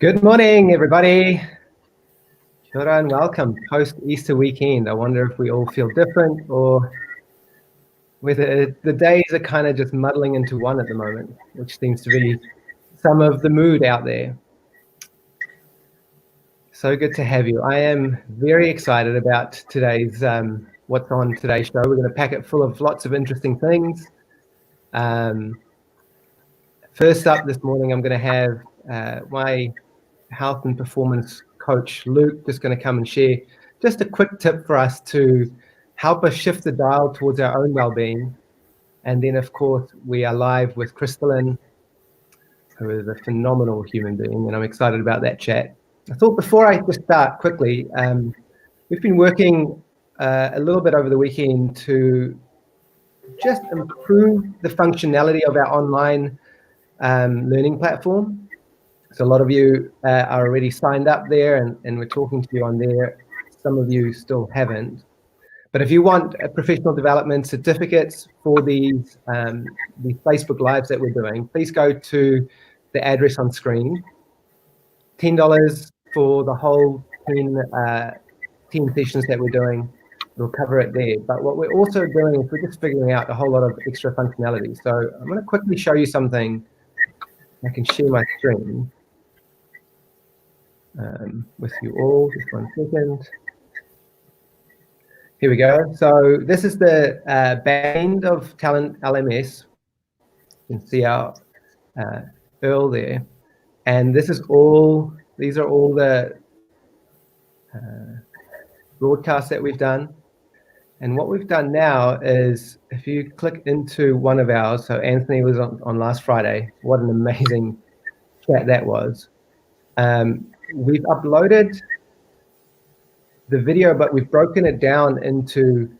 Good morning, everybody. Kia ora and welcome post-Easter weekend. I wonder if we all feel different or whether the days are kind of just muddling into one at the moment, which seems to be some of the mood out there. So good to have you. I am very excited about today's what's on today's show. We're going to pack it full of lots of interesting things. First up this morning, I'm going to have my health and performance coach, Luke, just going to come and share just a quick tip for us to help us shift the dial towards our own well-being. And then, of course, we are live with Crystallin, who is a phenomenal human being, and I'm excited about that chat. I thought before I just start quickly, we've been working a little bit over the weekend to just improve the functionality of our online learning platform. So a lot of you are already signed up there and we're talking to you on there. Some of you still haven't. But if you want professional development certificates for these Facebook Lives that we're doing, please go to the address on screen. $10 for the whole 10 sessions that we're doing. We'll cover it there. But what we're also doing is we're just figuring out a whole lot of extra functionality. So I'm going to quickly show you something. I can share my screen with you all. Just 1 second. Here we go. So this is the band of Talent LMS. You can see our Earl there. And this is all, these are all the broadcasts that we've done. And what we've done now is, if you click into one of ours, so Anthony was on last Friday. What an amazing chat that was. We've uploaded the video, but we've broken it down into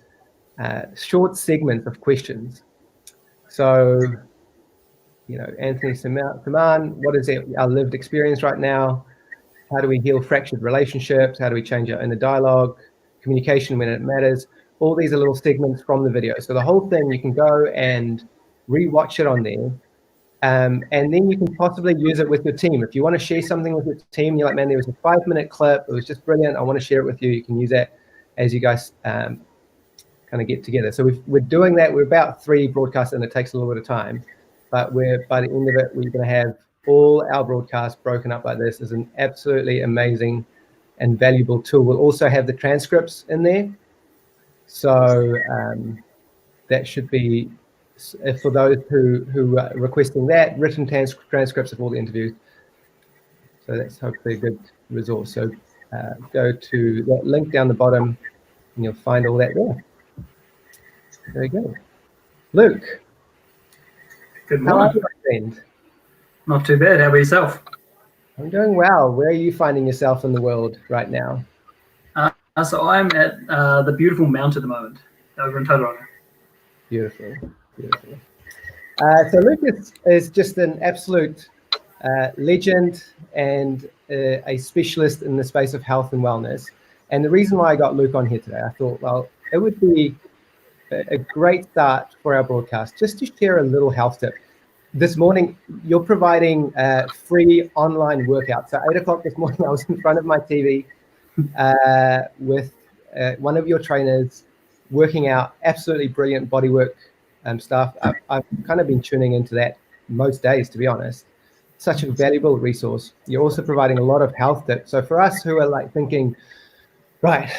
short segments of questions. So, you know, Anthony Saman, what is our lived experience right now? How do we heal fractured relationships? How do we change our inner dialogue? Communication when it matters. All these are little segments from the video. So the whole thing, you can go and re-watch it on there. And then you can possibly use it with your team. If you want to share something with your team, you're like, man, there was a 5-minute clip. It was just brilliant. I want to share it with you. You can use that as you guys kind of get together. So we're doing that. We're about 3 broadcasts and it takes a little bit of time. But by the end of it, we're going to have all our broadcasts broken up like this. It's an absolutely amazing and valuable tool. We'll also have the transcripts in there. So that should be, for those who are requesting that, written transcripts of all the interviews. So that's hopefully a good resource. So go to that link down the bottom and you'll find all that there. There you go. Luke. Good morning. How are you, my friend? Not too bad. How about yourself? I'm doing well. Where are you finding yourself in the world right now? So I'm at the beautiful Mount at the moment, over in Tauranga. Beautiful, beautiful. So Luke is just an absolute legend and a specialist in the space of health and wellness. And the reason why I got Luke on here today, I thought, well, it would be a great start for our broadcast just to share a little health tip. This morning, you're providing free online workouts. So 8 o'clock this morning, I was in front of my TV with one of your trainers working out absolutely brilliant bodywork stuff. I've kind of been tuning into that most days, to be honest. Such a valuable resource. You're also providing a lot of health tips. So for us who are like thinking, right,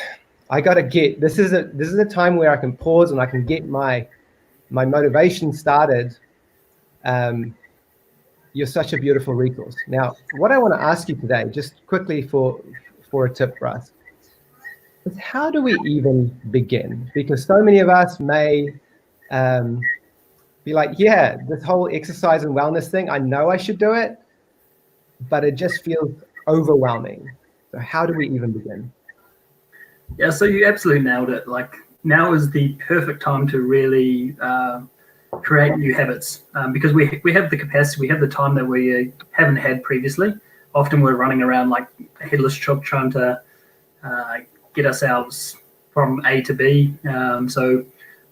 I got to get, this is a time where I can pause and I can get my motivation started. You're such a beautiful resource. Now, what I want to ask you today, just quickly for a tip for us, is how do we even begin? Because so many of us may be like, yeah, this whole exercise and wellness thing, I know I should do it, but it just feels overwhelming. So how do we even begin? Yeah, so you absolutely nailed it. Like, now is the perfect time to really create new habits because we have the capacity, we have the time that we haven't had previously. Often we're running around like a headless chook trying to get ourselves from A to B. So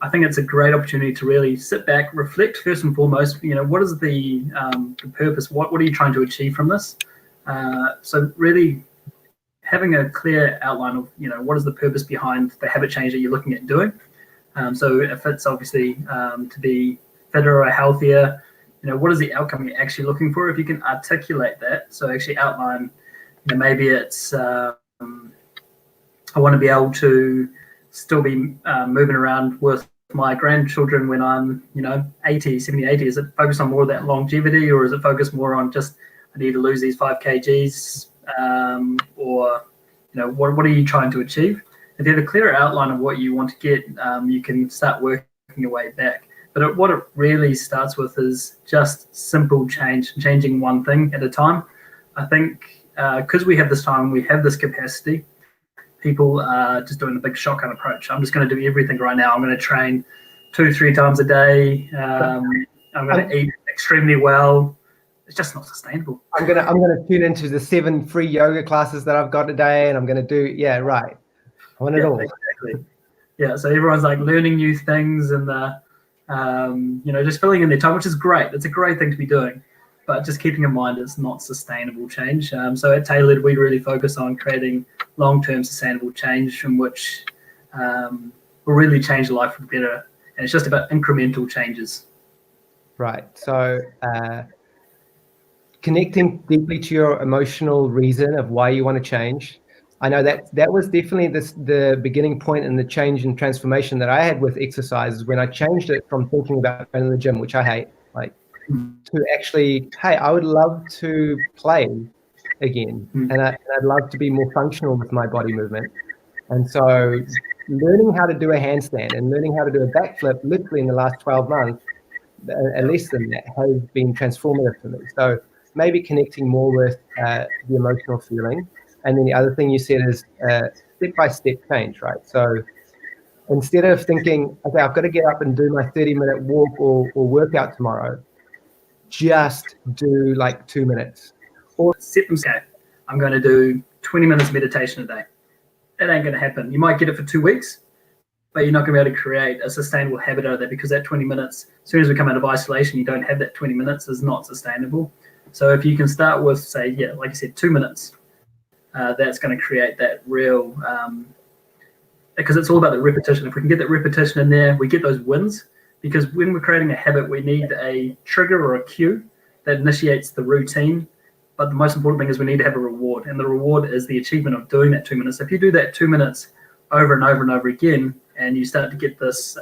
I think it's a great opportunity to really sit back, reflect first and foremost, you know, what is the purpose? What are you trying to achieve from this? So really having a clear outline of, what is the purpose behind the habit change that you're looking at doing. So if it's obviously to be fitter or healthier, what is the outcome you're actually looking for? If you can articulate that, so actually outline, maybe it's I want to be able to still be moving around with my grandchildren when I'm, 80, 70, 80. Is it focused on more of that longevity, or is it focused more on just I need to lose these 5 kgs, or what are you trying to achieve? If you have a clearer outline of what you want to get, you can start working your way back. But what it really starts with is just simple change, changing one thing at a time. I think because we have this time, we have this capacity, people are just doing the big shotgun approach. I'm just going to do everything right now. I'm going to train 2-3 times a day. I'm going to eat extremely well. It's just not sustainable. I'm gonna tune into the 7 free yoga classes that I've got today, and I'm gonna do right. I want it all. Exactly. Yeah, so everyone's like learning new things and just filling in their time, which is great. It's a great thing to be doing, but just keeping in mind it's not sustainable change. So at Tailored, we really focus on creating long-term sustainable change from which will really change life for the better, and it's just about incremental changes. Right. So connecting deeply to your emotional reason of why you want to change. I know that was definitely the beginning point in the change and transformation that I had with exercise, when I changed it from thinking about going to the gym, which I hate, to actually, hey, I would love to play again, and I'd love to be more functional with my body movement. And so learning how to do a handstand and learning how to do a backflip literally in the last 12 months, at least than that, has been transformative for me. So maybe connecting more with the emotional feeling. And then the other thing you said is step-by-step change, right? So instead of thinking, okay, I've got to get up and do my 30-minute walk or workout tomorrow, just do like 2 minutes. Or set them, say, I'm going to do 20 minutes meditation a day. That ain't going to happen. You might get it for 2 weeks, but you're not going to be able to create a sustainable habit out of that, because that 20 minutes, as soon as we come out of isolation, you don't have that 20 minutes, is not sustainable. So if you can start with, say, like you said, 2 minutes, that's going to create that real, because it's all about the repetition. If we can get that repetition in there, we get those wins, because when we're creating a habit, we need a trigger or a cue that initiates the routine. But the most important thing is we need to have a reward, and the reward is the achievement of doing that 2 minutes. If you do that 2 minutes over and over and over again, and you start to get this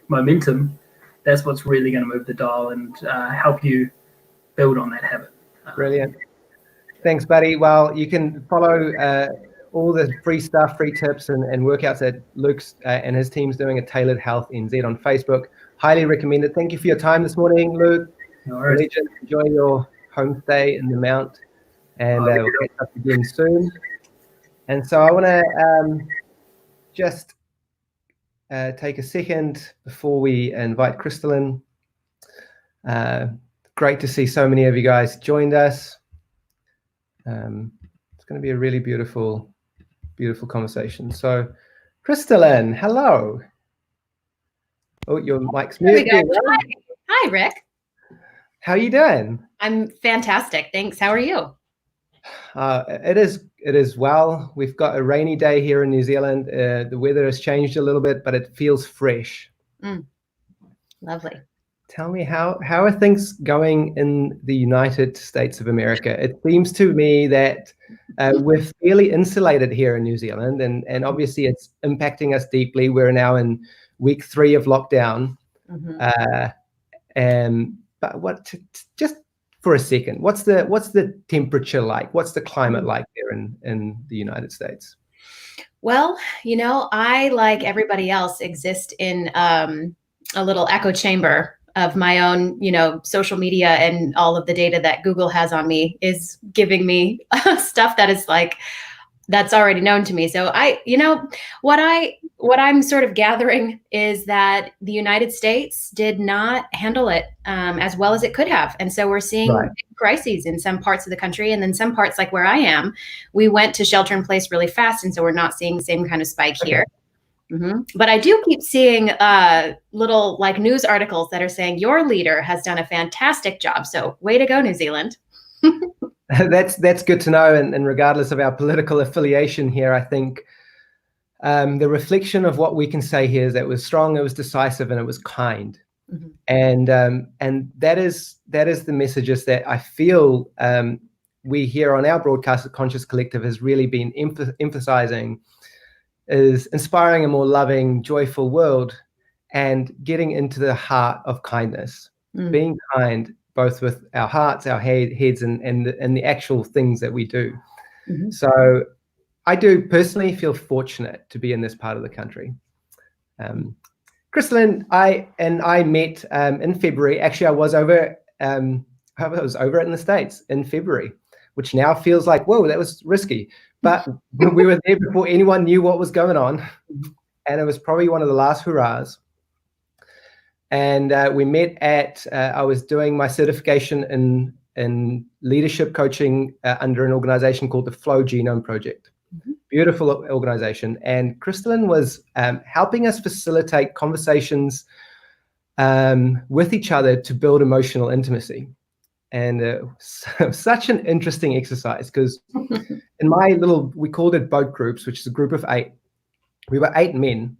momentum, that's what's really going to move the dial and help you build on that habit. Brilliant. Thanks, buddy. Well, you can follow all the free stuff, free tips and workouts that Luke's and his team's doing at Tailored Health NZ on Facebook. Highly recommend it. Thank you for your time this morning, Luke. No worries. Legend, enjoy your homestay in the Mount, and we'll catch up again soon. And so I want to just take a second before we invite Crystallin. Great to see so many of you guys joined us. It's going to be a really beautiful conversation. So, Crystallin, hello. Oh, your mic's muted. Hi, Rick. How are you doing? I'm fantastic. Thanks. How are you? It is well. We've got a rainy day here in New Zealand. The weather has changed a little bit, but it feels fresh. Lovely. Tell me, how are things going in the United States of America? It seems to me that we're fairly insulated here in New Zealand, and obviously it's impacting us deeply. We're now in week 3 of lockdown. But just for a second, what's the temperature like? What's the climate like there in the United States? Well, I, like everybody else, exist in a little echo chamber of my own, social media, and all of the data that Google has on me is giving me stuff that is that's already known to me. So what I'm sort of gathering is that the United States did not handle it as well as it could have. And so we're seeing crises in some parts of the country, and then some parts, like where I am, we went to shelter in place really fast. And so we're not seeing the same kind of spike here. But I do keep seeing little news articles that are saying your leader has done a fantastic job. So way to go, New Zealand. That's good to know. And regardless of our political affiliation here, I think the reflection of what we can say here is that it was strong, it was decisive, and it was kind. Mm-hmm. And that is the messages that I feel we here on our broadcast Conscious Collective has really been emphasizing, is inspiring a more loving, joyful world and getting into the heart of kindness, being kind, both with our hearts, our heads, and the actual things that we do. Mm-hmm. So I do personally feel fortunate to be in this part of the country. Crystallin, I met in February. Actually, I was over in the States in February, which now feels like, whoa, that was risky. But we were there before anyone knew what was going on. And it was probably one of the last hurrahs. And we met at, I was doing my certification in leadership coaching under an organization called the Flow Genome Project. Mm-hmm. Beautiful organization. And Crystallin was helping us facilitate conversations with each other to build emotional intimacy. And such an interesting exercise, because in my little, we called it boat groups, which is a group of 8. We were 8 men,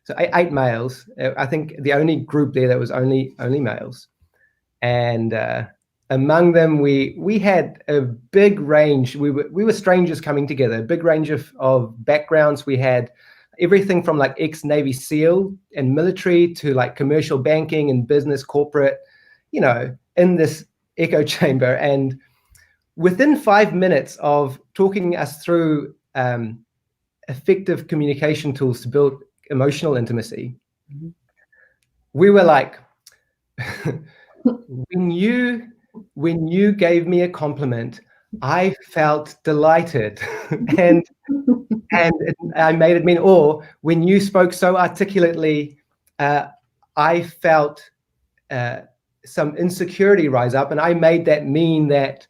so 8 males. I think the only group there that was only males. And among them, we had a big range. We were strangers coming together, a big range of backgrounds. We had everything from like ex-Navy SEAL and military to like commercial banking and business, corporate, in this echo chamber. And within 5 minutes of talking us through effective communication tools to build emotional intimacy, mm-hmm. we were like, when you gave me a compliment, I felt delighted, and I made it mean, or when you spoke so articulately, I felt some insecurity rise up, and I made that mean that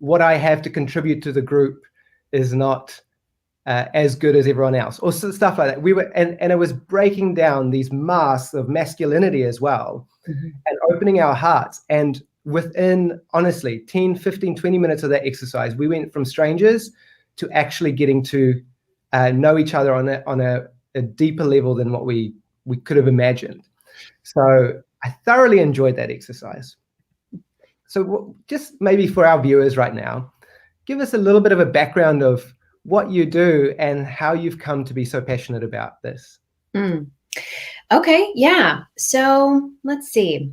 what I have to contribute to the group is not as good as everyone else, or stuff like that. We were, and it was breaking down these masks of masculinity as well, mm-hmm. and opening our hearts. And within, honestly, 10, 15, 20 minutes of that exercise, we went from strangers to actually getting to know each other on a deeper level than what we could have imagined. So I thoroughly enjoyed that exercise. So just maybe for our viewers right now, give us a little bit of a background of what you do and how you've come to be so passionate about this. Okay, yeah. So let's see.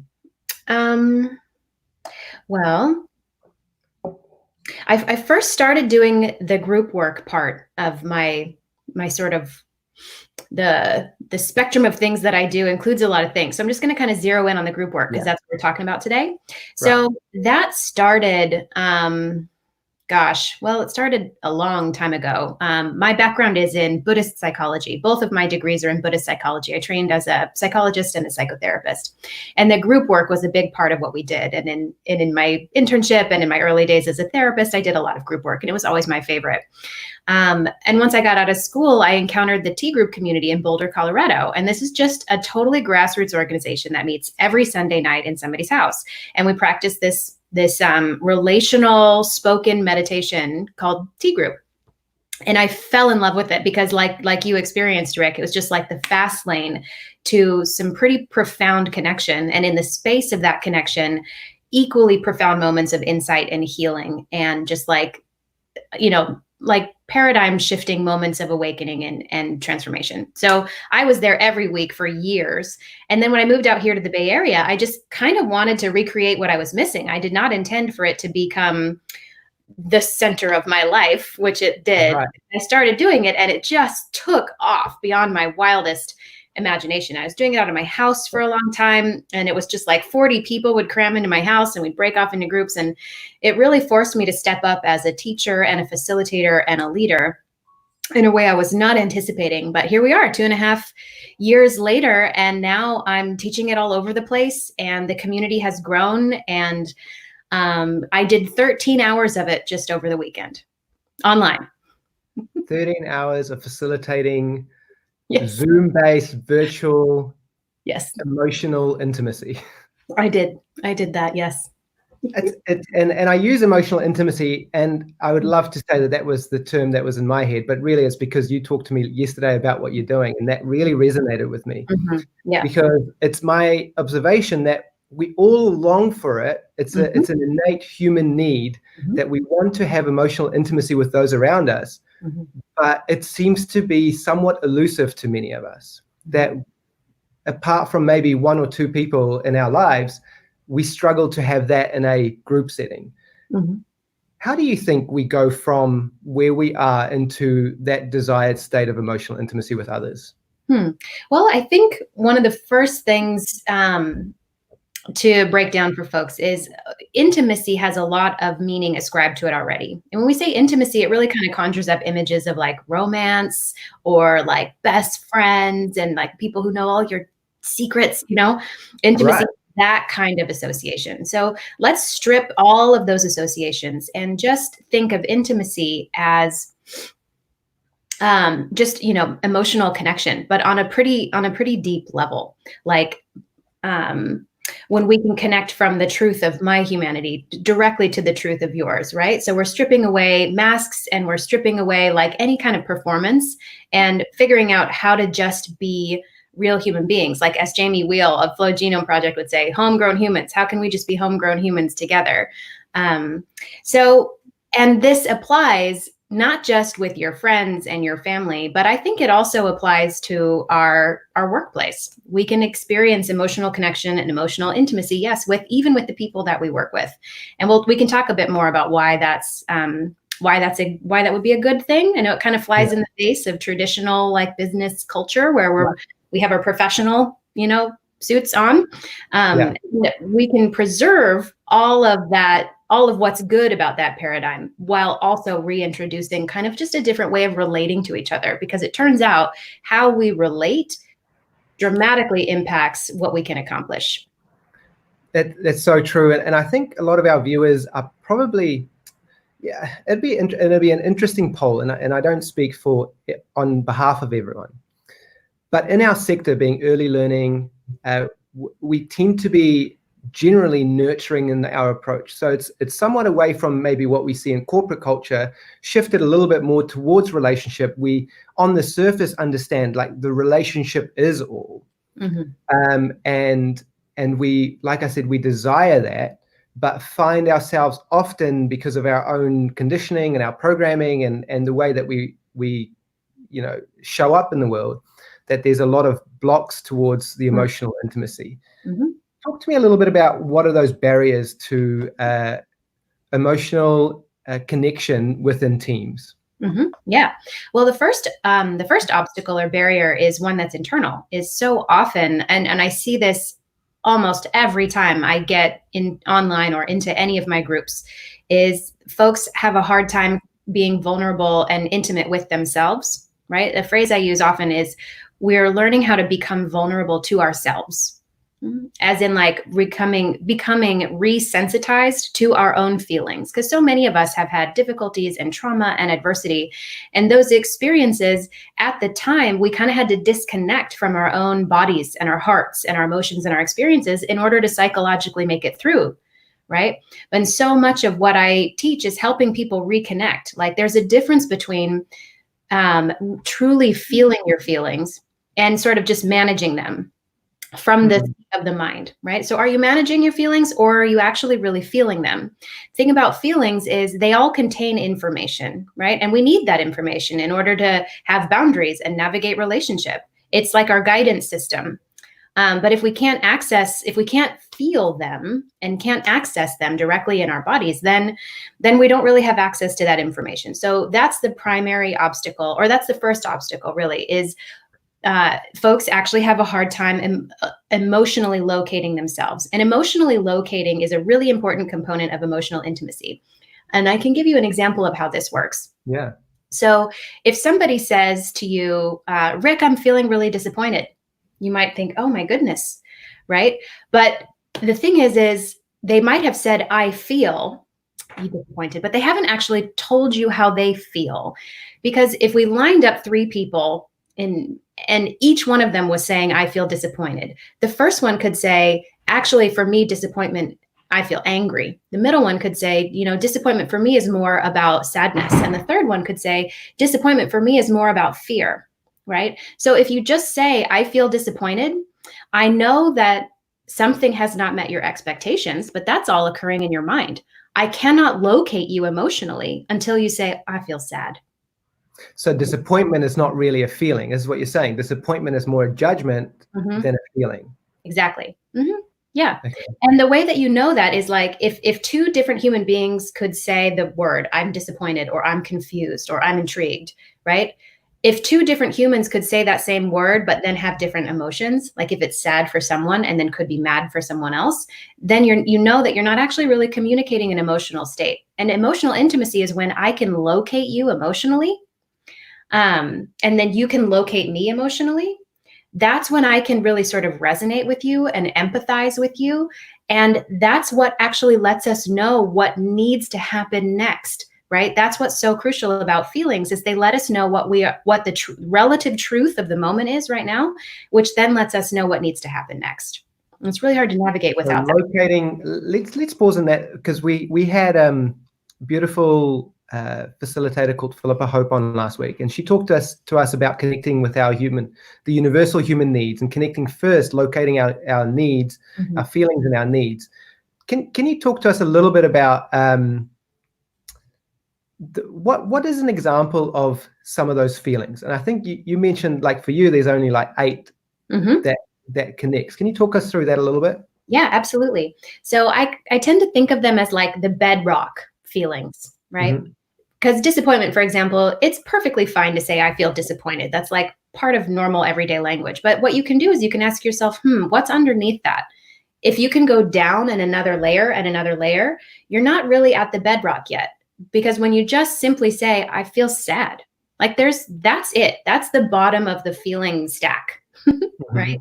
Well, I first started doing the group work part of my sort of the spectrum of things that I do includes a lot of things. So I'm just going to kind of zero in on the group work because that's what we're talking about today. Right. So that started, it started a long time ago. My background is in Buddhist psychology. Both of my degrees are in Buddhist psychology. I trained as a psychologist and a psychotherapist. And the group work was a big part of what we did. And in my internship and in my early days as a therapist, I did a lot of group work, and it was always my favorite. And once I got out of school, I encountered the Tea Group community in Boulder, Colorado. And this is just a totally grassroots organization that meets every Sunday night in somebody's house. And we practice this relational spoken meditation called Tea Group. And I fell in love with it because like you experienced, Rick, it was just like the fast lane to some pretty profound connection. And in the space of that connection, equally profound moments of insight and healing, and just like paradigm shifting moments of awakening and transformation. So I was there every week for years. And then when I moved out here to the Bay Area, I just kind of wanted to recreate what I was missing. I did not intend for it to become the center of my life, which it did. Right. I started doing it and it just took off beyond my wildest imagination. I was doing it out of my house for a long time, and it was just like 40 people would cram into my house and we'd break off into groups. And it really forced me to step up as a teacher and a facilitator and a leader in a way I was not anticipating. But here we are 2.5 years later, and now I'm teaching it all over the place, and the community has grown. And I did 13 hours of it just over the weekend online. 13 hours of facilitating. Yes. Zoom-based virtual emotional intimacy. I did that. Yes. And I use emotional intimacy, and I would love to say that that was the term that was in my head, but really it's because you talked to me yesterday about what you're doing, and that really resonated with me. Yeah. Because it's my observation that we all long for it. It's an innate human need that we want to have emotional intimacy with those around us, but it seems to be somewhat elusive to many of us, that apart from maybe one or two people in our lives, we struggle to have that in a group setting. How do you think we go from where we are into that desired state of emotional intimacy with others? Well, I think one of the first things to break down for folks is intimacy has a lot of meaning ascribed to it already. And when we say intimacy, it really kind of conjures up images of like romance or like best friends and like people who know all your secrets, intimacy, that kind of association. So let's strip all of those associations and just think of intimacy as just, emotional connection, but on a pretty deep level. Like, when we can connect from the truth of my humanity directly to the truth of yours, right? So we're stripping away masks and we're stripping away like any kind of performance and figuring out how to just be real human beings. Like as Jamie Wheel of Flow Genome Project would say, homegrown humans. How can we just be homegrown humans together? And this applies not just with your friends and your family, but I think it also applies to our workplace. We can experience emotional connection and emotional intimacy, yes, even with the people that we work with. And we can talk a bit more about why that would be a good thing. I know it kind of flies in the face of traditional like business culture where we have our professional, suits on. We can preserve all of what's good about that paradigm while also reintroducing kind of just a different way of relating to each other, because it turns out how we relate dramatically impacts what we can accomplish. That's so true. And I think a lot of our viewers are probably, it'd be an interesting poll. And I don't speak on behalf of everyone, but in our sector being early learning, we tend to be generally nurturing in our approach. So it's somewhat away from maybe what we see in corporate culture, shifted a little bit more towards relationship. We, on the surface, understand like the relationship is all. And we, like I said, we desire that, but find ourselves often, because of our own conditioning and our programming and the way that we show up in the world, that there's a lot of blocks towards the emotional intimacy. Talk to me a little bit about what are those barriers to emotional connection within teams. Yeah. Well, the first obstacle or barrier is one that's internal. Is so often, and I see this almost every time I get in online or into any of my groups, is folks have a hard time being vulnerable and intimate with themselves, right? The phrase I use often is, we're learning how to become vulnerable to ourselves, as in like becoming resensitized to our own feelings. Because so many of us have had difficulties and trauma and adversity. And those experiences at the time, we kind of had to disconnect from our own bodies and our hearts and our emotions and our experiences in order to psychologically make it through. Right. And so much of what I teach is helping people reconnect. Like there's a difference between truly feeling your feelings and sort of just managing them from the seat of the mind, right? So are you managing your feelings, or are you actually really feeling them? The thing about feelings is they all contain information, right? And we need that information in order to have boundaries and navigate relationship. It's like our guidance system. But if we can't feel them and can't access them directly in our bodies, then we don't really have access to that information. So that's the primary obstacle, or that's the first obstacle really, is folks actually have a hard time emotionally locating themselves. And emotionally locating is a really important component of emotional intimacy. And I can give you an example of how this works. Yeah. So if somebody says to you, Rick, I'm feeling really disappointed, you might think, oh my goodness, right? But the thing is they might have said, I feel disappointed, but they haven't actually told you how they feel. Because if we lined up three people and each one of them was saying, I feel disappointed, the first one could say, actually, for me, disappointment I feel angry. The middle one could say, disappointment for me is more about sadness. And the third one could say, disappointment for me is more about fear, right? So if you just say, I feel disappointed, I know that something has not met your expectations, but that's all occurring in your mind. I cannot locate you emotionally until you say, I feel sad. So disappointment is not really a feeling, is what you're saying. Disappointment is more a judgment than a feeling. Exactly. Yeah. Okay. And the way that you know that is like if two different human beings could say the word, I'm disappointed, or I'm confused, or I'm intrigued, right? If two different humans could say that same word, but then have different emotions, like if it's sad for someone and then could be mad for someone else, then you know that you're not actually really communicating an emotional state. And emotional intimacy is when I can locate you emotionally, and then you can locate me emotionally. That's when I can really sort of resonate with you and empathize with you. And that's what actually lets us know what needs to happen next, right? That's what's so crucial about feelings, is they let us know what the relative truth of the moment is right now, which then lets us know what needs to happen next. And it's really hard to navigate without that. Locating, let's pause on that, because we had beautiful facilitator called Philippa Hope on last week, and she talked to us about connecting with the universal human needs, and connecting first, locating our needs, our feelings and our needs. Can you talk to us a little bit about what is an example of some of those feelings? And I think you mentioned, like, for you, there's only like 8 that connects. Can you talk us through that a little bit? Yeah, absolutely. So I tend to think of them as like the bedrock feelings, right? Because disappointment, for example, it's perfectly fine to say, I feel disappointed. That's like part of normal everyday language. But what you can do is you can ask yourself, what's underneath that? If you can go down and another layer, you're not really at the bedrock yet. Because when you just simply say, I feel sad, like that's it. That's the bottom of the feeling stack, right?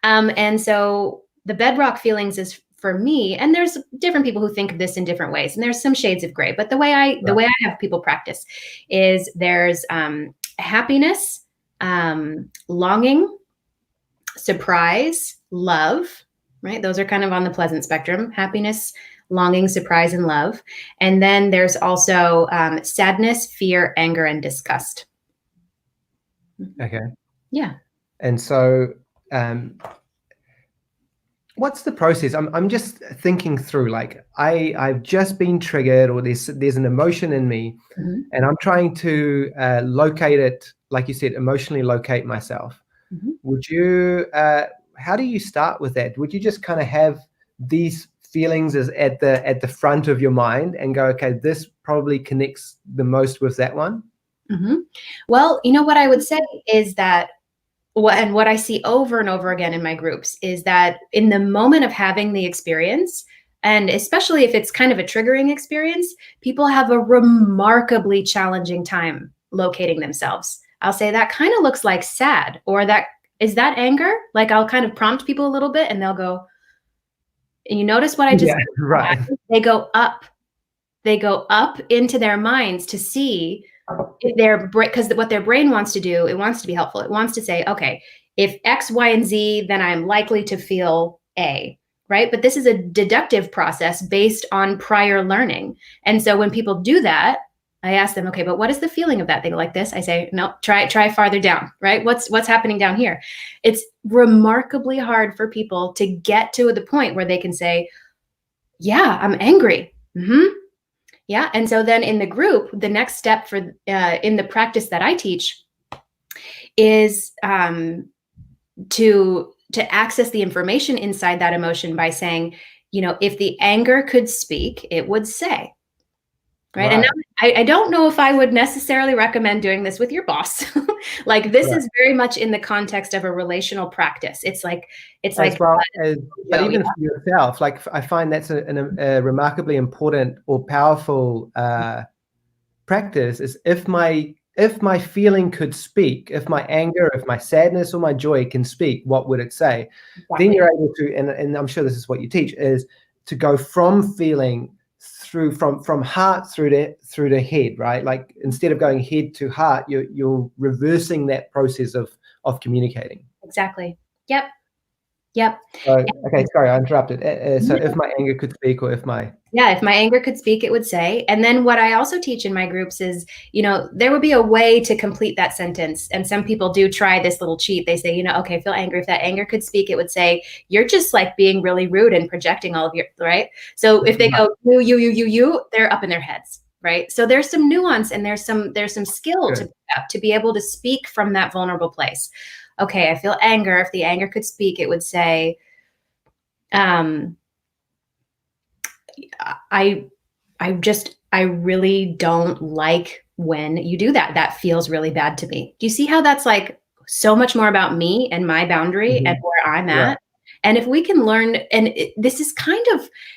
And so the bedrock feelings is, for me, and there's different people who think of this in different ways, and there's some shades of gray, but the way I have people practice is there's happiness, longing, surprise, love, right? Those are kind of on the pleasant spectrum: happiness, longing, surprise, and love. And then there's also sadness, fear, anger, and disgust. Okay. Yeah. And so what's the process? I'm just thinking through, like, I've just been triggered, or there's an emotion in me, and I'm trying to locate it, like you said, emotionally locate myself. Would you, how do you start with that? Would you just kind of have these feelings as at the front of your mind and go, okay, this probably connects the most with that one? Well, what I would say is that, and what I see over and over again in my groups, is that in the moment of having the experience, and especially if it's kind of a triggering experience, people have a remarkably challenging time locating themselves. I'll say, that kind of looks like sad, or that is that anger? Like, I'll kind of prompt people a little bit and they'll go, and you notice what I just said? Right. They go up into their minds to see because what their brain wants to do, it wants to be helpful. It wants to say, okay, if X, Y, and Z, then I'm likely to feel A, right? But this is a deductive process based on prior learning. And so when people do that, I ask them, okay, but what is the feeling of that? They go like this. I say, no, try farther down, right? What's happening down here? It's remarkably hard for people to get to the point where they can say, yeah, I'm angry. Yeah. And so then in the group, the next step for in the practice that I teach is to access the information inside that emotion by saying, if the anger could speak, it would say. Right. And now, I don't know if I would necessarily recommend doing this with your boss. Like, this is very much in the context of a relational practice. It's like, but even for yourself, like, I find that's a remarkably important or powerful practice, is if my feeling could speak, if my anger, if my sadness or my joy can speak, what would it say? Exactly. Then you're able to, and I'm sure this is what you teach, is to go from feeling from heart through to head, right? Like, instead of going head to heart, you're reversing that process of communicating. Exactly. Yep. Yep. So, okay, sorry, I interrupted. So if my anger could speak, or if my if my anger could speak, it would say. And then what I also teach in my groups is, there would be a way to complete that sentence. And some people do try this little cheat. They say, okay, feel angry. If that anger could speak, it would say, you're just like being really rude and projecting all of your, right? So if they go, you, they're up in their heads, right? So there's some nuance and there's some skill to be able to speak from that vulnerable place. Okay, I feel anger. If the anger could speak, it would say, I really don't like when you do that. That feels really bad to me. Do you see how that's like so much more about me and my boundary and where I'm at? And if we can learn, and this is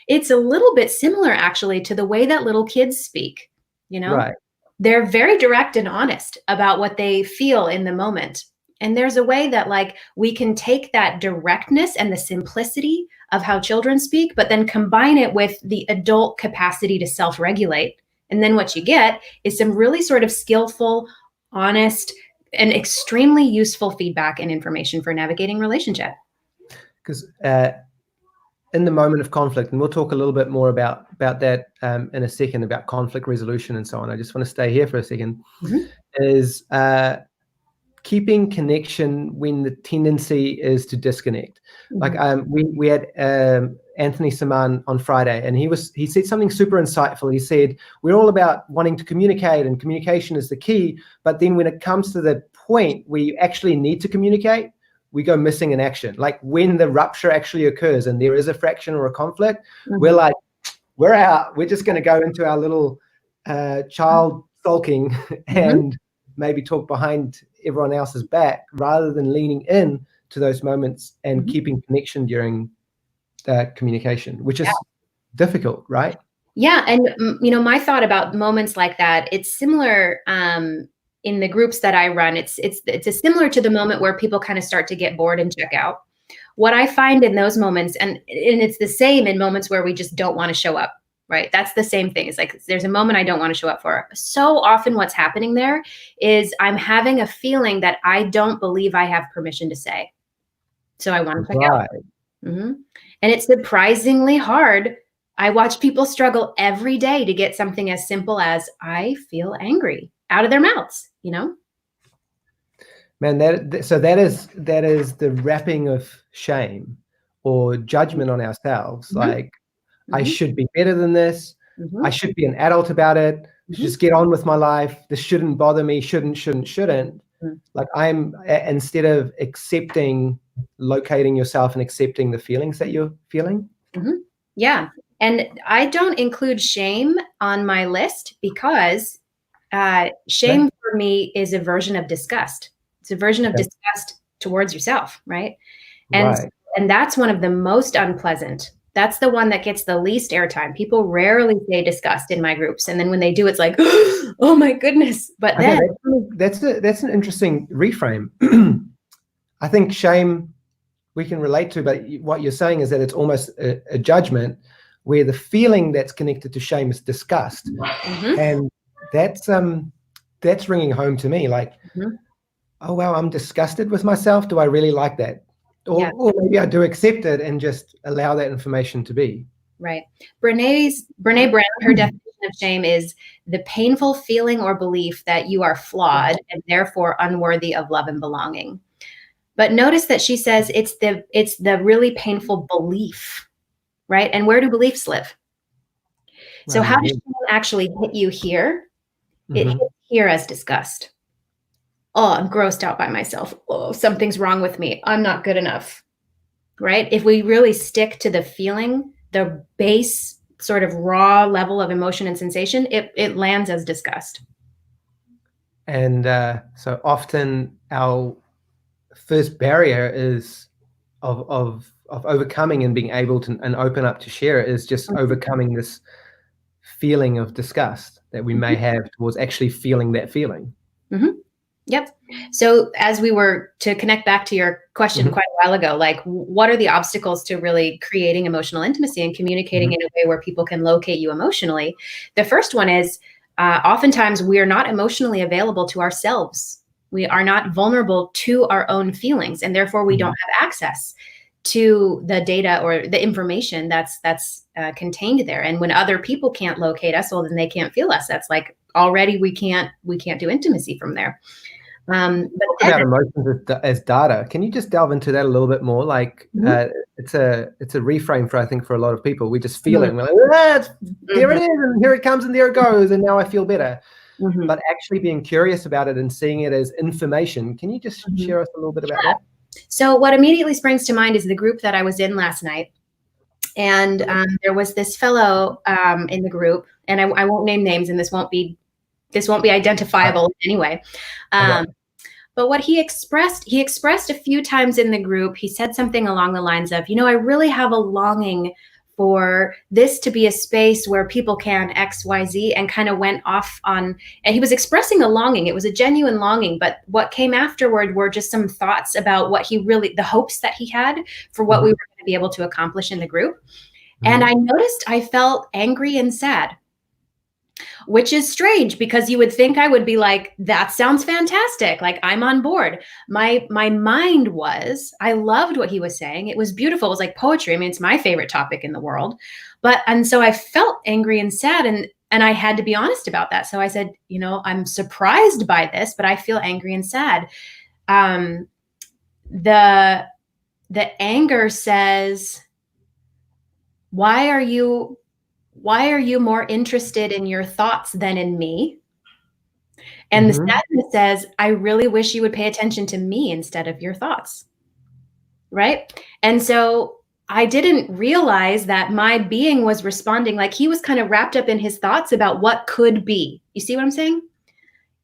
it's a little bit similar actually to the way that little kids speak, They're very direct and honest about what they feel in the moment. And there's a way that like we can take that directness and the simplicity of how children speak, but then combine it with the adult capacity to self-regulate. And then what you get is some really sort of skillful, honest, and extremely useful feedback and information for navigating relationship. Because in the moment of conflict, and we'll talk a little bit more about that in a second, about conflict resolution and so on. I just want to stay here for a second, is keeping connection when the tendency is to disconnect. Like we had Anthony Saman on Friday, and he said something super insightful. He said, we're all about wanting to communicate, and communication is the key. But then when it comes to the point where you actually need to communicate, we go missing in action. Like when the rupture actually occurs and there is a fraction or a conflict, we're like, we're out. We're just going to go into our little child sulking and maybe talk behind everyone else's back, rather than leaning in to those moments and keeping connection during communication, which is difficult, right? Yeah. And, my thought about moments like that, it's similar in the groups that I run. It's similar to the moment where people kind of start to get bored and check out. What I find in those moments, and it's the same in moments where we just don't want to show up, right? That's the same thing. It's like, there's a moment I don't want to show up for. So often what's happening there is I'm having a feeling that I don't believe I have permission to say. So I want to check out. And it's surprisingly hard. I watch people struggle every day to get something as simple as, I feel angry, out of their mouths, Man, that is the wrapping of shame or judgment on ourselves. Like, I should be better than this. I should be an adult about it. Just get on with my life. This shouldn't bother me. Shouldn't. Like, instead of locating yourself and accepting the feelings that you're feeling. Yeah. And I don't include shame on my list because shame for me is a version of disgust. It's a version of disgust towards yourself, right? And that's one of the most unpleasant. That's the one that gets the least airtime. People rarely say disgust in my groups, and then when they do, it's like, oh my goodness! But then that's an interesting reframe. I think shame we can relate to, but what you're saying is that it's almost a judgment, where the feeling that's connected to shame is disgust, and that's ringing home to me. Like, oh wow, I'm disgusted with myself. Do I really like that? Or maybe I do accept it and just allow that information to be. Right. Brene Brown, her definition of shame is the painful feeling or belief that you are flawed and therefore unworthy of love and belonging. But notice that she says it's the really painful belief, right? And where do beliefs live? So how does shame actually hit you here? It hits here as disgust. Oh, I'm grossed out by myself. Oh, something's wrong with me. I'm not good enough, right? If we really stick to the feeling, the base sort of raw level of emotion and sensation, it lands as disgust. And so often our first barrier is of overcoming and being able to and open up to share it is just overcoming this feeling of disgust that we may have towards actually feeling that feeling. Yep. So as we were to connect back to your question quite a while ago, like what are the obstacles to really creating emotional intimacy and communicating in a way where people can locate you emotionally? The first one is oftentimes we are not emotionally available to ourselves. We are not vulnerable to our own feelings, and therefore we don't have access to the data or the information that's contained there. And when other people can't locate us, well, then they can't feel us. That's like already we can't do intimacy from there. But about emotions as data, can you just delve into that a little bit more? Like, it's a reframe for, I think, for a lot of people. We just feel it, and we're like, there it is, and here it comes, and there it goes, and now I feel better. But actually being curious about it and seeing it as information, can you just share us a little bit about that? So what immediately springs to mind is the group that I was in last night. And there was this fellow in the group, and I won't name names, and this won't be identifiable in any way. But what he expressed a few times in the group, he said something along the lines of, I really have a longing for this to be a space where people can X, Y, Z, and kind of went off on, and he was expressing a longing. It was a genuine longing, but what came afterward were just some thoughts about what the hopes that he had for what we were going to be able to accomplish in the group. And I noticed I felt angry and sad, which is strange because you would think I would be like, that sounds fantastic. Like, I'm on board. My mind was, I loved what he was saying. It was beautiful. It was like poetry. I mean, it's my favorite topic in the world. And so I felt angry and sad, and I had to be honest about that. So I said, I'm surprised by this, but I feel angry and sad. The anger says, why are you more interested in your thoughts than in me? And the sadness says, I really wish you would pay attention to me instead of your thoughts. Right? And so I didn't realize that my being was responding, like he was kind of wrapped up in his thoughts about what could be. You see what I'm saying?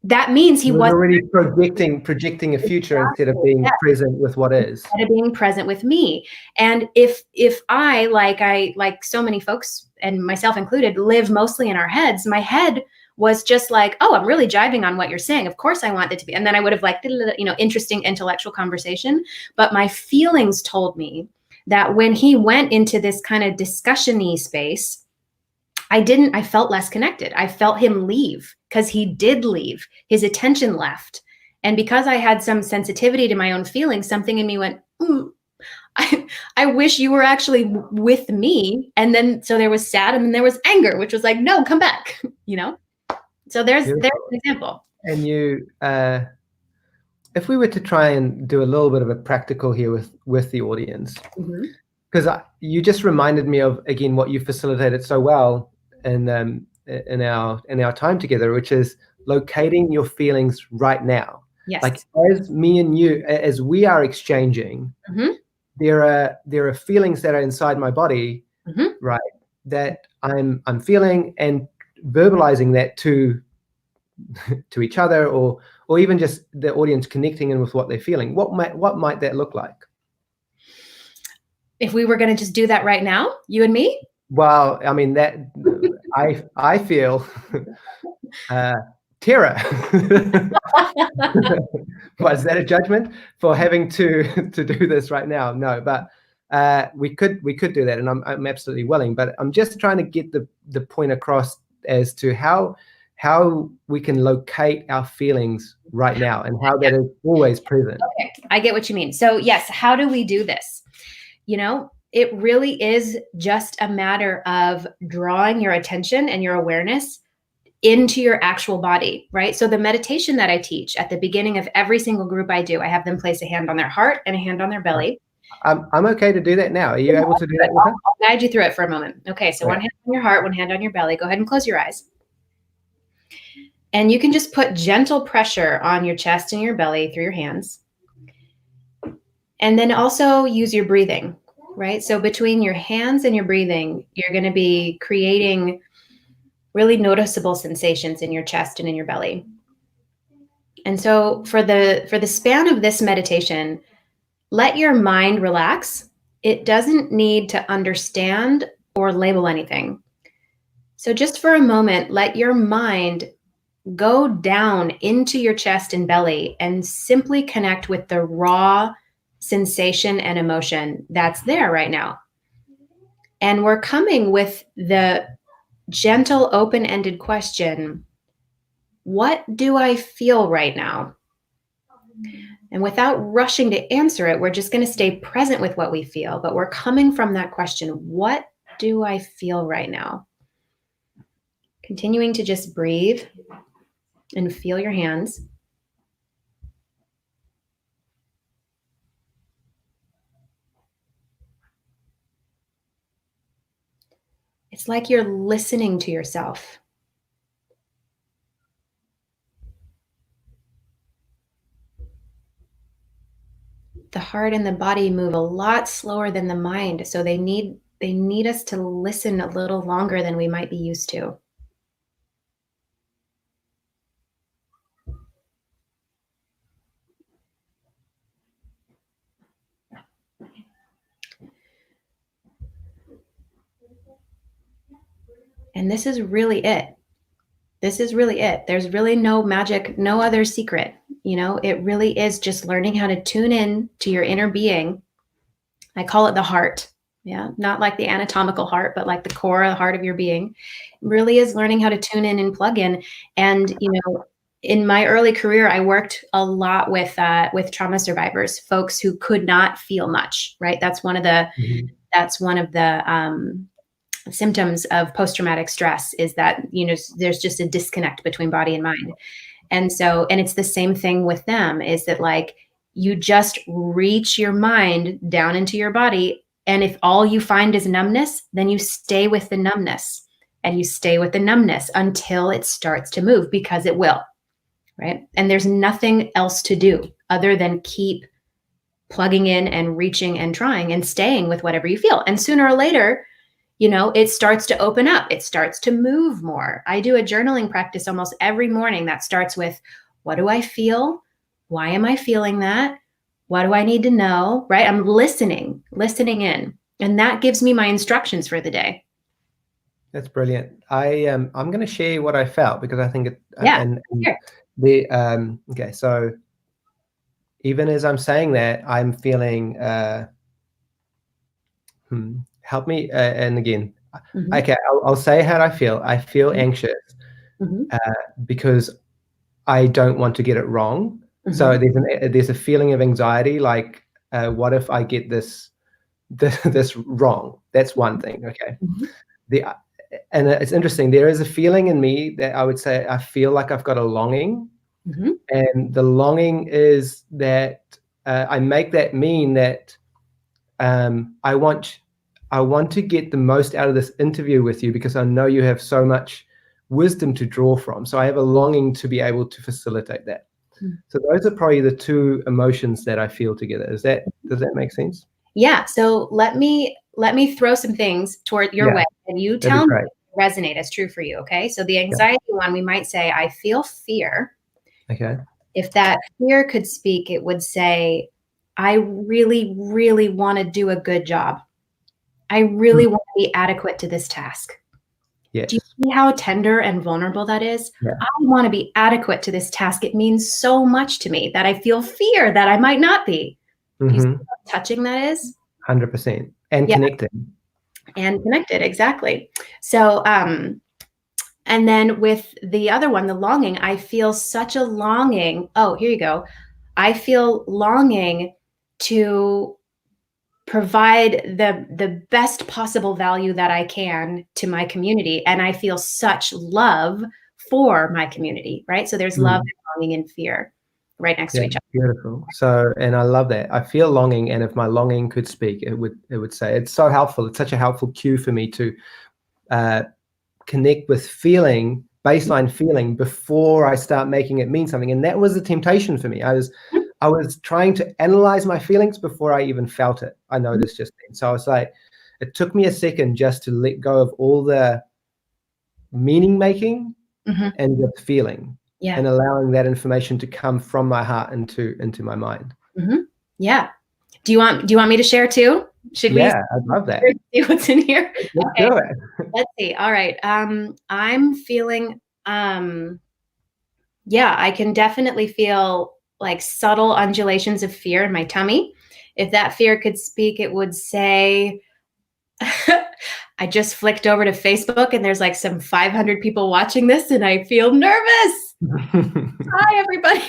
That means he was already projecting a future instead of being present with what is. Instead of being present with me. And if I, like so many folks, and myself included, live mostly in our heads, my head was just like, oh, I'm really jiving on what you're saying. Of course I want it to be. And then I would have interesting intellectual conversation. But my feelings told me that when he went into this kind of discussion-y space, I felt less connected. I felt him leave, because he did leave. His attention left. And because I had some sensitivity to my own feelings, something in me went, I wish you were actually with me. And then, so there was sad, and then there was anger, which was like, no, come back, So there's an example. And if we were to try and do a little bit of a practical here with the audience, because you just reminded me of, again, what you facilitated so well in our time together, which is locating your feelings right now. Yes. Like, as me and you, as we are exchanging, there are feelings that are inside my body, right, that I'm feeling, and verbalizing that to each other, or even just the audience connecting in with what they're feeling. What might that look like? If we were going to just do that right now, you and me? Well, I mean, that I feel terror. Was that a judgment for having to do this right now? No, but we could do that, and I'm absolutely willing. But I'm just trying to get the point across as to how we can locate our feelings right now, and how that is always present. Okay, I get what you mean. So yes, how do we do this? It really is just a matter of drawing your attention and your awareness into your actual body, right? So the meditation that I teach at the beginning of every single group I do, I have them place a hand on their heart and a hand on their belly. I'm okay to do that now. Are you able to do that? I'll guide you through it for a moment. Okay, so one hand on your heart, one hand on your belly. Go ahead and close your eyes. And you can just put gentle pressure on your chest and your belly through your hands. And then also use your breathing, right? So between your hands and your breathing, you're going to be creating really noticeable sensations in your chest and in your belly. And so for the span of this meditation, let your mind relax. It doesn't need to understand or label anything. So just for a moment, let your mind go down into your chest and belly and simply connect with the raw sensation and emotion that's there right now. And we're coming with the gentle, open-ended question, what do I feel right now? And without rushing to answer it, we're just going to stay present with what we feel. But we're coming from that question, what do I feel right now? Continuing to just breathe and feel your hands. It's like you're listening to yourself. The heart and the body move a lot slower than the mind, so they need us to listen a little longer than we might be used to. And this is really it. This is really it. There's really no magic, no other secret. You know, it really is just learning how to tune in to your inner being. I call it the heart. Yeah, not like the anatomical heart, but like the core, the heart of your being. It really is learning how to tune in and plug in. And, you know, in my early career, I worked a lot with trauma survivors, folks who could not feel much, right? That's one of the symptoms of post-traumatic stress, is that, you know, there's just a disconnect between body and mind. And so, and it's the same thing with them, is that like, you just reach your mind down into your body. And if all you find is numbness, then you stay with the numbness, and you stay with the numbness until it starts to move, because it will, right? And there's nothing else to do other than keep plugging in and reaching and trying and staying with whatever you feel. And sooner or later, you know, it starts to open up. It starts to move more. I do a journaling practice almost every morning that starts with, what do I feel? Why am I feeling that? What do I need to know? Right? I'm listening in. And that gives me my instructions for the day. That's brilliant. I'm going to share what I felt, because I think it, sure. Okay, so even as I'm saying that, I'm feeling, help me, and again, okay, I'll say how I feel. I feel anxious because I don't want to get it wrong. So there's a feeling of anxiety, like, what if I get this wrong? That's one thing. Okay. And it's interesting. There is a feeling in me that I would say I feel like I've got a longing, and the longing is that I make that mean that I want to get the most out of this interview with you, because I know you have so much wisdom to draw from. So I have a longing to be able to facilitate that. So those are probably the two emotions that I feel together. Does that make sense? Yeah. So let me throw some things toward your way, and you tell me if they resonate as true for you. Okay. So the anxiety one, we might say, I feel fear. Okay. If that fear could speak, it would say, I really, really want to do a good job. I really want to be adequate to this task. Yes. Do you see how tender and vulnerable that is? Yeah. I want to be adequate to this task. It means so much to me that I feel fear that I might not be. Do you see how touching that is? 100%. And connected. And connected, exactly. So, and then with the other one, the longing, I feel such a longing. Oh, here you go. I feel longing to provide the best possible value that I can to my community. And I feel such love for my community, right? So there's love, and longing, and fear right next to each other. Beautiful. So, and I love that. I feel longing, and if my longing could speak, it would say, it's so helpful. It's such a helpful cue for me to connect with feeling, baseline feeling, before I start making it mean something. And that was the temptation for me. I was trying to analyze my feelings before I even felt it. I noticed just then. So I was like, it took me a second just to let go of all the meaning making and just feeling, and allowing that information to come from my heart into my mind. Yeah. Do you want me to share too? Should we? Yeah, I'd love that. See what's in here. Let's do it. Let's see. All right. I'm feeling. I can definitely feel like subtle undulations of fear in my tummy. If that fear could speak, it would say, I just flicked over to Facebook and there's like some 500 people watching this and I feel nervous. Hi, everybody.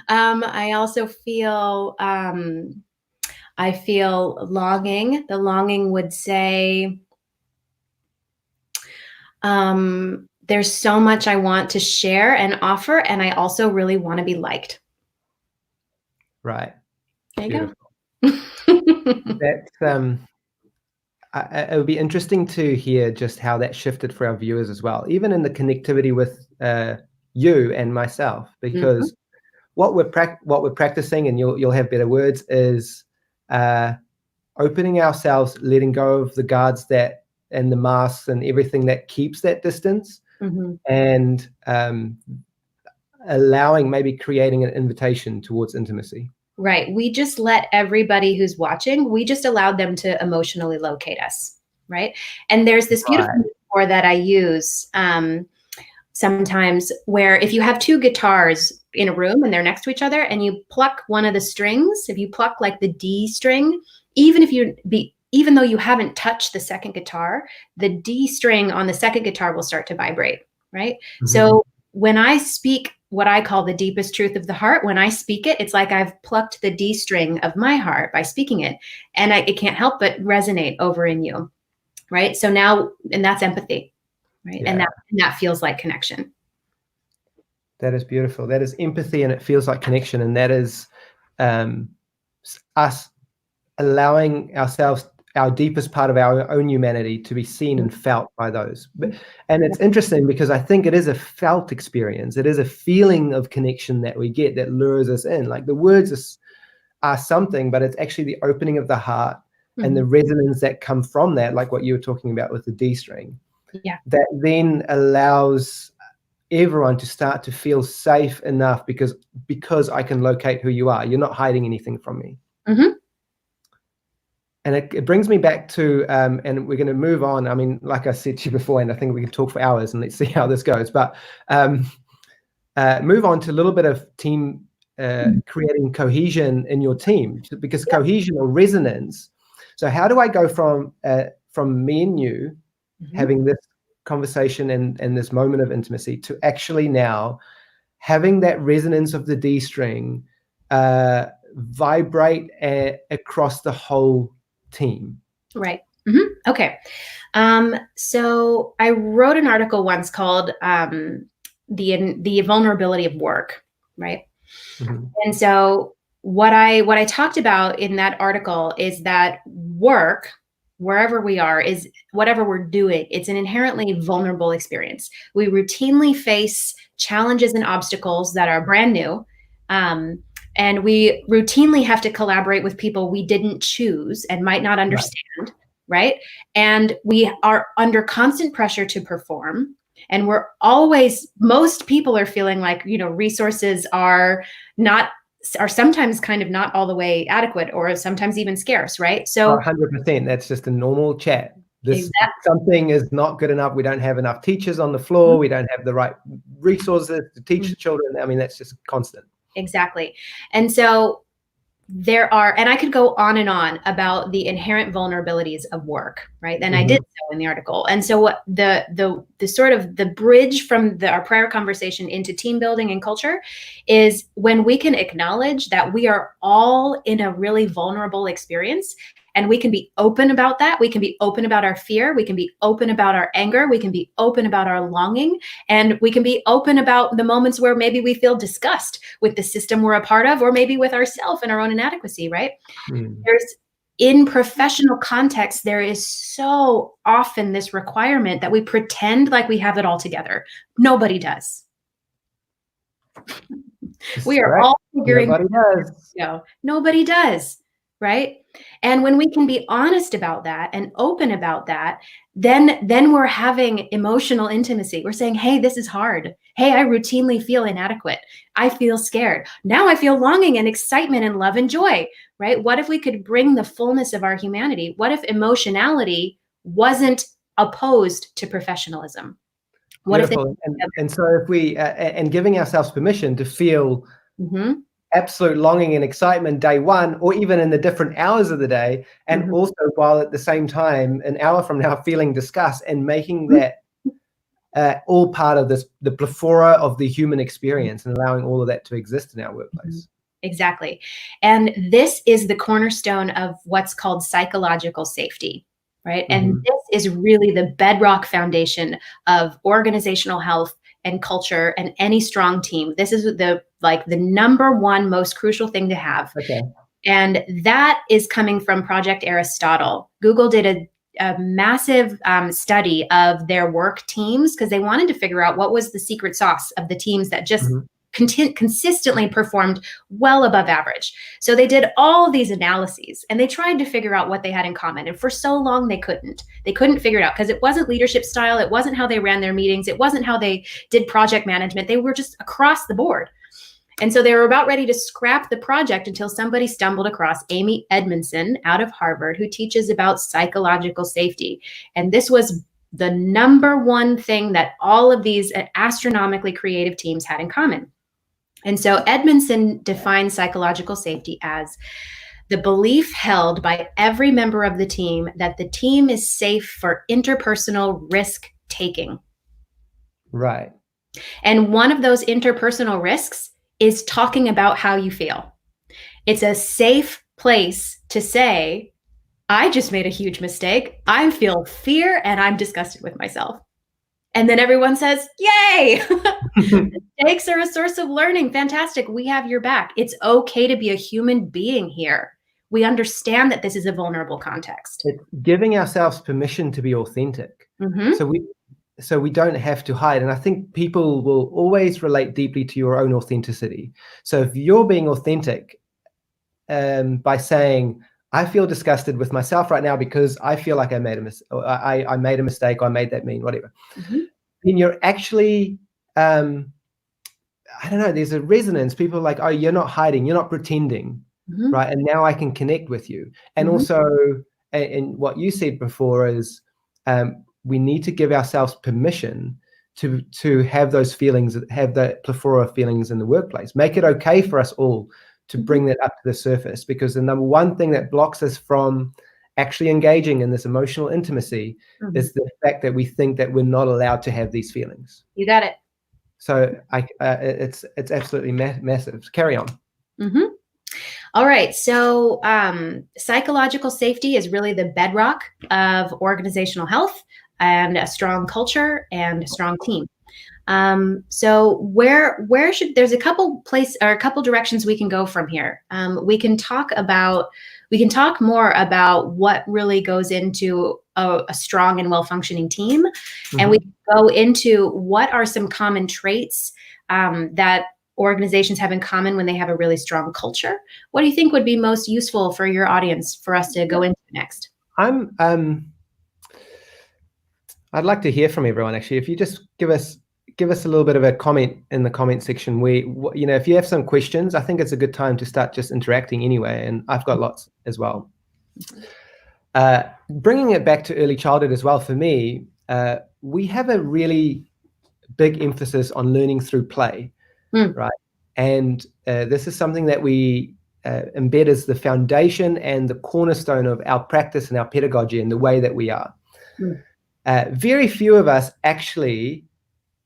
I also feel, I feel longing. The longing would say, there's so much I want to share and offer, and I also really want to be liked. Right. There you Beautiful. go. That's it would be interesting to hear just how that shifted for our viewers as well, even in the connectivity with you and myself, because what we're practicing, and you'll have better words, is opening ourselves, letting go of the guards that and the masks and everything that keeps that distance, and allowing, maybe creating an invitation towards intimacy. Right. We just let everybody who's watching, we just allowed them to emotionally locate us. Right. And there's this beautiful metaphor that I use sometimes, where if you have two guitars in a room and they're next to each other and you pluck one of the strings, if you pluck like the D string, even though you haven't touched the second guitar, the D string on the second guitar will start to vibrate. Right. So when I speak what I call the deepest truth of the heart, when I speak it, it's like I've plucked the D string of my heart by speaking it, and it can't help but resonate over in you. Right. So now, and that's empathy. Right. Yeah. And that feels like connection. That is beautiful. That is empathy, and it feels like connection. And that is us allowing ourselves, our deepest part of our own humanity, to be seen and felt by those. And it's interesting because I think it is a felt experience. It is a feeling of connection that we get that lures us in. Like the words are something, but it's actually the opening of the heart and the resonance that come from that, like what you were talking about with the D string. Yeah. That then allows everyone to start to feel safe enough because I can locate who you are. You're not hiding anything from me. And it brings me back to, and we're going to move on. I mean, like I said to you before, and I think we can talk for hours, and let's see how this goes. But move on to a little bit of team, creating cohesion in your team, because cohesion or resonance. So how do I go from me and you having this conversation and this moment of intimacy to actually now having that resonance of the D string vibrate across the whole team? Right. Okay. So I wrote an article once called the vulnerability of work. Right. And so what I talked about in that article is that work, wherever we are, is whatever we're doing, it's an inherently vulnerable experience. We routinely face challenges and obstacles that are brand new. And we routinely have to collaborate with people we didn't choose and might not understand, right? And we are under constant pressure to perform. And most people are feeling like, resources are sometimes kind of not all the way adequate, or sometimes even scarce, right? So 100%, that's just a normal chat. Something is not good enough. We don't have enough teachers on the floor. We don't have the right resources to teach the children. I mean, that's just constant. Exactly. And so and I could go on and on about the inherent vulnerabilities of work, right? And I did so in the article. And so what the sort of the bridge from our prior conversation into team building and culture is when we can acknowledge that we are all in a really vulnerable experience, and we can be open about that. We can be open about our fear. We can be open about our anger. We can be open about our longing. And we can be open about the moments where maybe we feel disgust with the system we're a part of, or maybe with ourselves and our own inadequacy, right? In professional context, there is so often this requirement that we pretend like we have it all together. Nobody does. We are all figuring Nobody does, right? And when we can be honest about that and open about that, then we're having emotional intimacy. We're saying, hey, this is hard. Hey, I routinely feel inadequate. I feel scared. Now I feel longing and excitement and love and joy, right? What if we could bring the fullness of our humanity? What if emotionality wasn't opposed to professionalism? What Beautiful. And so if we, and giving ourselves permission to feel absolute longing and excitement day one, or even in the different hours of the day, and also while at the same time, an hour from now, feeling disgust, and making that all part of the plethora of the human experience and allowing all of that to exist in our workplace. Exactly. And this is the cornerstone of what's called psychological safety, right? And this is really the bedrock foundation of organizational health and culture and any strong team. This is the number one most crucial thing to have. Okay. And that is coming from Project Aristotle. Google did a massive study of their work teams because they wanted to figure out what was the secret sauce of the teams that just consistently performed well above average. So they did all these analyses and they tried to figure out what they had in common. And for so long, they couldn't figure it out because it wasn't leadership style. It wasn't how they ran their meetings. It wasn't how they did project management. They were just across the board. And so they were about ready to scrap the project until somebody stumbled across Amy Edmondson out of Harvard, who teaches about psychological safety. And this was the number one thing that all of these astronomically creative teams had in common. And so Edmondson defines psychological safety as the belief held by every member of the team that the team is safe for interpersonal risk taking. Right. And one of those interpersonal risks is talking about how you feel. It's a safe place to say, I just made a huge mistake. I feel fear and I'm disgusted with myself. And then everyone says, yay, mistakes are a source of learning. Fantastic. We have your back. It's okay to be a human being here. We understand that this is a vulnerable context. It's giving ourselves permission to be authentic. So we don't have to hide. And I think people will always relate deeply to your own authenticity. So if you're being authentic by saying, I feel disgusted with myself right now because I feel like I made a mistake, I made a mistake, or I made that mean, whatever. Then you're actually, I don't know, there's a resonance. People are like, oh, you're not hiding, you're not pretending, right? And now I can connect with you. And also, and what you said before is, we need to give ourselves permission to have those feelings, have the plethora of feelings in the workplace. Make it okay for us all to bring that up to the surface, because the number one thing that blocks us from actually engaging in this emotional intimacy is the fact that we think that we're not allowed to have these feelings. You got it. So it's absolutely massive. Carry on. All right. So psychological safety is really the bedrock of organizational health and a strong culture and a strong team. So where should, there's a couple directions we can go from here. We can talk more about what really goes into a strong and well-functioning team. And we can go into what are some common traits that organizations have in common when they have a really strong culture. What do you think would be most useful for your audience for us to go into next? I'd like to hear from everyone, actually. If you just give us a little bit of a comment in the comment section. If you have some questions, I think it's a good time to start just interacting anyway. And I've got lots as well. Bringing it back to early childhood as well, for me, we have a really big emphasis on learning through play, right? And this is something that we embed as the foundation and the cornerstone of our practice and our pedagogy and the way that we are. Very few of us actually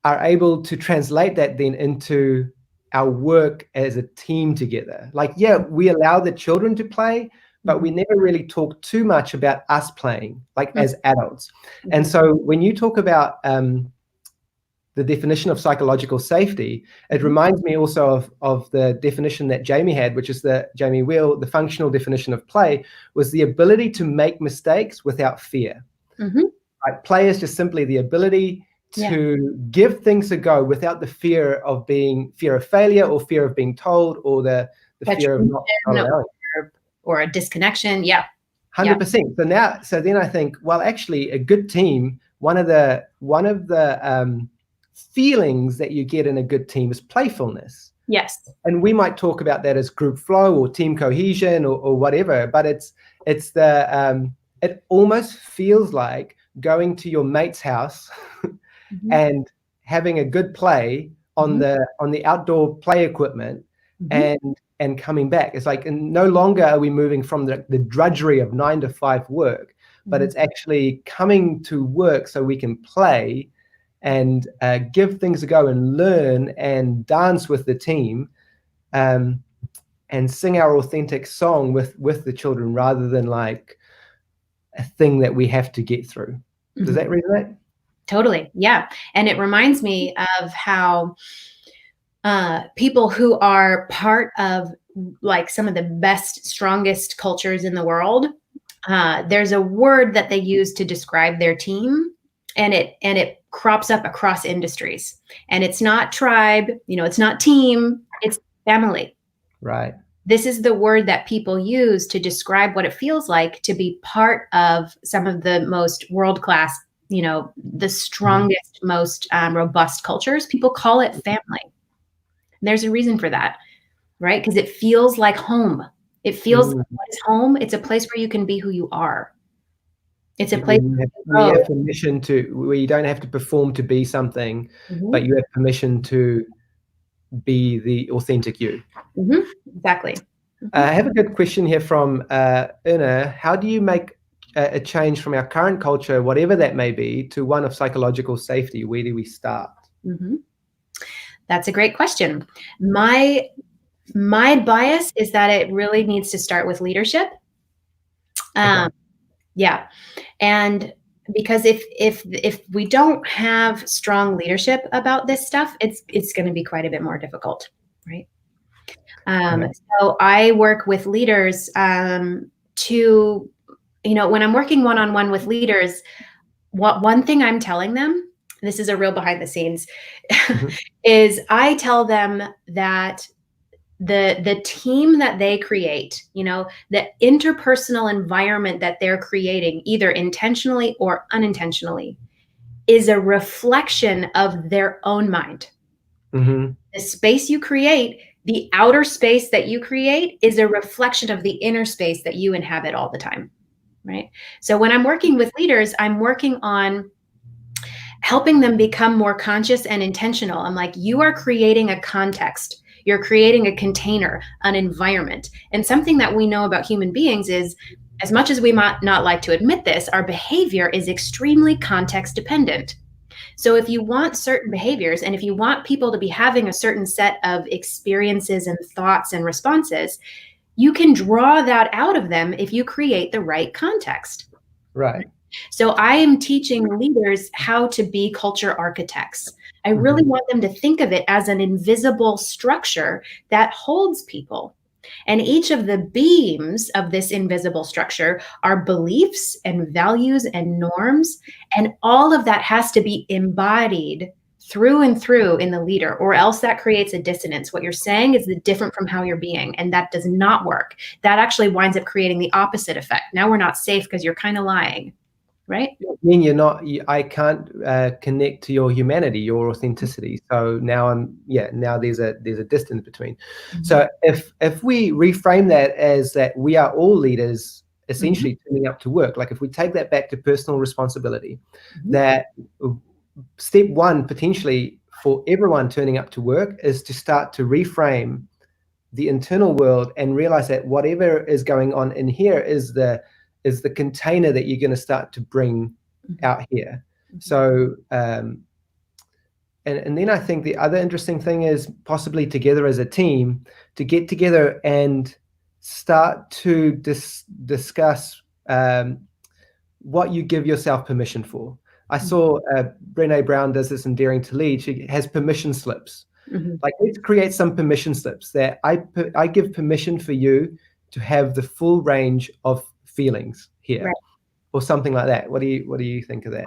are able to translate that then into our work as a team together. Like, yeah, we allow the children to play, but we never really talk too much about us playing, like as adults. And so when you talk about the definition of psychological safety, it reminds me also of the definition that Jamie had, which is Jamie Wheel, the functional definition of play, was the ability to make mistakes without fear. Right? Play is just simply the ability to give things a go without the fear of failure or fear of being told or the fear of not allowing. Or a disconnection. 100%. So then I think, well, actually a good team, one of the feelings that you get in a good team is playfulness. Yes. And we might talk about that as group flow or team cohesion or whatever, but it almost feels like going to your mate's house and having a good play on the outdoor play equipment and coming back. It's like, and no longer are we moving from the drudgery of 9 to 5 work, but it's actually coming to work so we can play and give things a go and learn and dance with the team, and sing our authentic song with the children, rather than like a thing that we have to get through. Does that resonate? Totally. Yeah. And it reminds me of how people who are part of like some of the best, strongest cultures in the world, there's a word that they use to describe their team, and it crops up across industries. And it's not tribe, it's not team, it's family. Right. This is the word that people use to describe what it feels like to be part of some of the most world-class, the strongest, most robust cultures. People call it family. And there's a reason for that, right? Because it feels like home. It feels like what is home? It's a place where you can be who you are. It's a place where you have permission where you don't have to perform to be something, but you have permission to be the authentic you. Exactly. I have a good question here from Una. How do you make a change from our current culture, whatever that may be, to one of psychological safety? Where do we start? That's a great question. My bias is that it really needs to start with leadership. Yeah. And because if we don't have strong leadership about this stuff, it's going to be quite a bit more difficult, right? So I work with leaders to, when I'm working one-on-one with leaders, one thing I'm telling them, this is a real behind the scenes, is I tell them that the team that they create, the interpersonal environment that they're creating, either intentionally or unintentionally, is a reflection of their own mind. The space you create, the outer space that you create, is a reflection of the inner space that you inhabit all the time, right? So when I'm working with leaders, I'm working on helping them become more conscious and intentional. I'm like, you are creating a context. You're creating a container, an environment. And something that we know about human beings is, as much as we might not like to admit this, our behavior is extremely context dependent. So if you want certain behaviors, and if you want people to be having a certain set of experiences and thoughts and responses, you can draw that out of them if you create the right context. Right. So I am teaching leaders how to be culture architects. I really want them to think of it as an invisible structure that holds people. And each of the beams of this invisible structure are beliefs and values and norms. And all of that has to be embodied through and through in the leader, or else that creates a dissonance. What you're saying is different from how you're being, and that does not work. That actually winds up creating the opposite effect. Now we're not safe because you're kind of lying. Right? I mean, I can't connect to your humanity, your authenticity. So now now there's a distance between. So if we reframe that as that we are all leaders, essentially turning up to work, like if we take that back to personal responsibility, that step one potentially for everyone turning up to work is to start to reframe the internal world and realize that whatever is going on in here is the container that you're going to start to bring out here. So, and then I think the other interesting thing is possibly together as a team to get together and start to discuss what you give yourself permission for. I saw Brené Brown does this in Daring to Lead. She has permission slips. Like, let's create some permission slips that I give permission for you to have the full range of feelings here, right, or something like that. What do you think of that?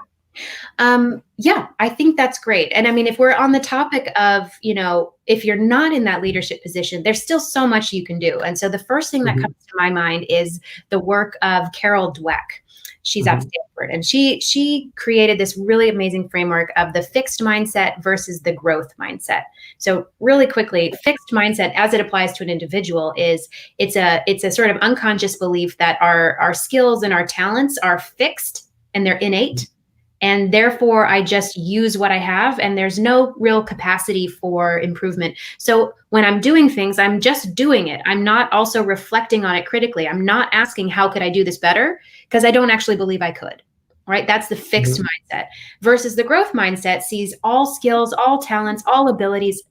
Yeah, I think that's great. And I mean, if we're on the topic of, if you're not in that leadership position, there's still so much you can do. And so the first thing that comes to my mind is the work of Carol Dweck. She's at Stanford, and she created this really amazing framework of the fixed mindset versus the growth mindset. So really quickly, fixed mindset as it applies to an individual is it's a sort of unconscious belief that our skills and our talents are fixed and they're innate. And therefore, I just use what I have, and there's no real capacity for improvement. So when I'm doing things, I'm just doing it. I'm not also reflecting on it critically. I'm not asking, how could I do this better? Because I don't actually believe I could. right? That's the fixed mindset versus the growth mindset sees all skills, all talents, all abilities,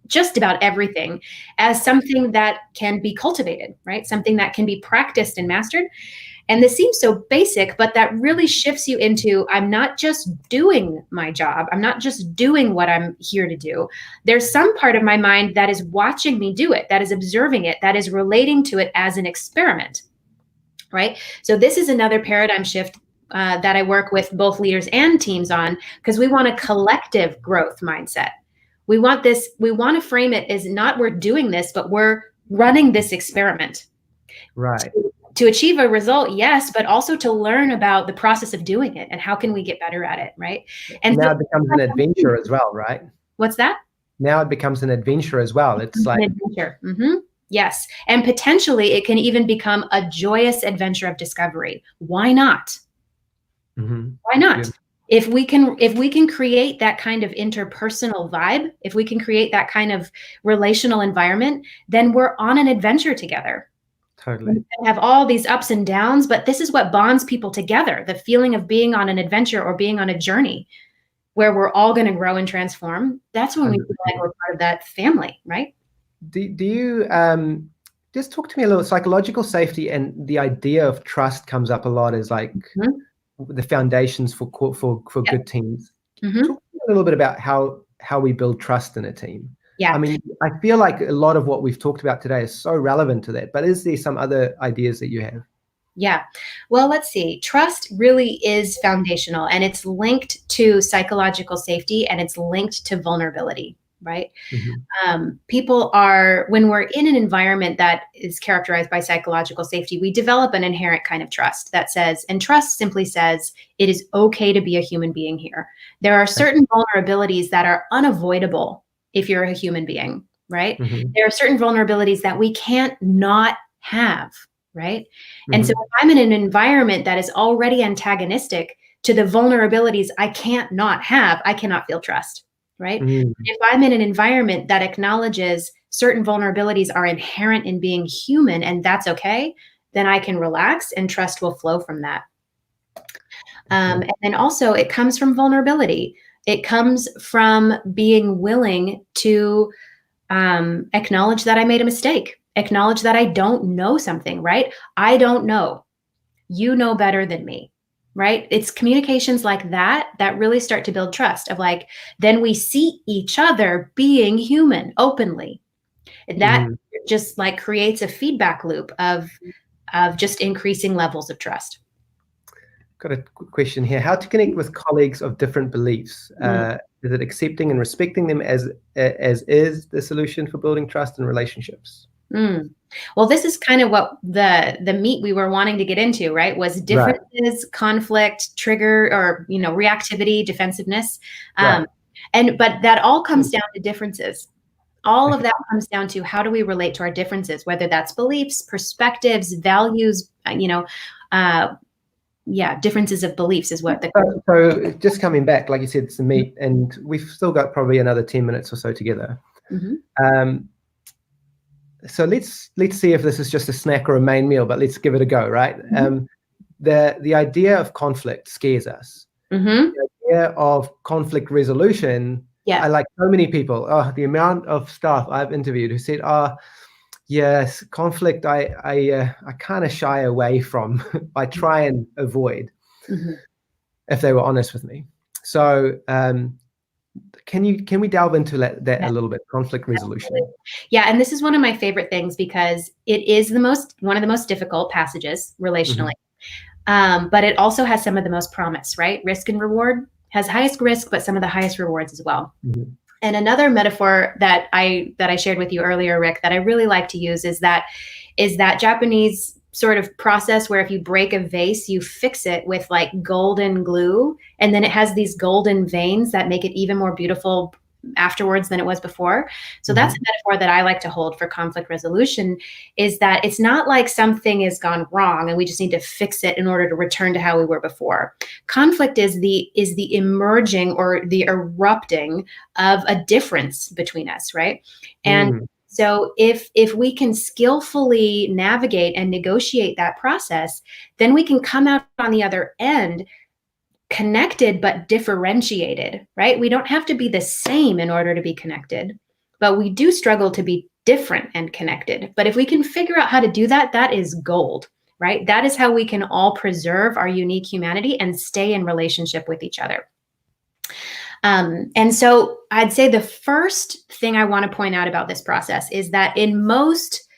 just about everything as something that can be cultivated, right? Something that can be practiced and mastered. And this seems so basic, but that really shifts you into, I'm not just doing my job. I'm not just doing what I'm here to do. There's some part of my mind that is watching me do it, that is observing it, that is relating to it as an experiment, right? So this is another paradigm shift that I work with both leaders and teams on, because we want a collective growth mindset. We want to frame it as not we're doing this, but we're running this experiment. Right. To achieve a result, yes, but also to learn about the process of doing it and how can we get better at it, right? And now so, it becomes an adventure as well, right? What's that? Now it becomes an adventure as well. It's like an adventure. Mm-hmm. Yes, and potentially it can even become a joyous adventure of discovery. Why not? Why not? Yeah. If we can create that kind of interpersonal vibe, if we can create that kind of relational environment, then we're on an adventure together. Totally. We have all these ups and downs, but this is what bonds people together, the feeling of being on an adventure or being on a journey where we're all going to grow and transform. That's when we feel like we're part of that family, right? Do you just talk to me a little? Psychological safety and the idea of trust comes up a lot as like the foundations for good teams. Talk to me a little bit about how we build trust in a team. Yeah. I mean, I feel like a lot of what we've talked about today is so relevant to that, but is there some other ideas that you have? Yeah. Well, let's see. Trust really is foundational, and it's linked to psychological safety, and it's linked to vulnerability, right? People are, when we're in an environment that is characterized by psychological safety, we develop an inherent kind of trust that says, and trust simply says, it is okay to be a human being here. There are certain vulnerabilities that are unavoidable if you're a human being, right? There are certain vulnerabilities that we can't not have, right? And so if I'm in an environment that is already antagonistic to the vulnerabilities I can't not have, I cannot feel trust, right? If I'm in an environment that acknowledges certain vulnerabilities are inherent in being human and that's okay, then I can relax and trust will flow from that. And then also it comes from vulnerability. It comes from being willing to acknowledge that I made a mistake, acknowledge that I don't know something, right? I don't know. You know better than me, right? It's communications like that that really start to build trust of like, then we see each other being human openly. That just like creates a feedback loop of just increasing levels of trust. Got a question here. How to connect with colleagues of different beliefs? Is it accepting and respecting them as is the solution for building trust in relationships? Well, this is kind of what the meat we were wanting to get into, right? Was differences, conflict, trigger, or reactivity, defensiveness, but that all comes down to differences. All of that comes down to how do we relate to our differences, whether that's beliefs, perspectives, values, differences of beliefs is what so just coming back, like you said, it's the meat, and we've still got probably another 10 minutes or so together. So let's see if this is just a snack or a main meal, but let's give it a go, right? The idea of conflict scares us. The idea of conflict resolution, I like so many people, the amount of staff I've interviewed who said, yes, conflict I kind of shy away from. I try and avoid if they were honest with me. So can we delve into that a little bit, conflict resolution? Yeah, and this is one of my favorite things because it is one of the most difficult passages relationally. But it also has some of the most promise, right? Risk and reward has highest risk, but some of the highest rewards as well. And another metaphor that I shared with you earlier, Rick, that I really like to use is that Japanese sort of process where if you break a vase, you fix it with like golden glue, and then it has these golden veins that make it even more beautiful afterwards than it was before. So that's a metaphor that I like to hold for conflict resolution, is that it's not like something has gone wrong and we just need to fix it in order to return to how we were before. Conflict is the emerging or the erupting of a difference between us, right? And so if we can skillfully navigate and negotiate that process, then we can come out on the other end connected but differentiated, right? We don't have to be the same in order to be connected, but we do struggle to be different and connected. But if we can figure out how to do that, that is gold, right? That is how we can all preserve our unique humanity and stay in relationship with each other. And so I'd say the first thing I want to point out about this process is that in most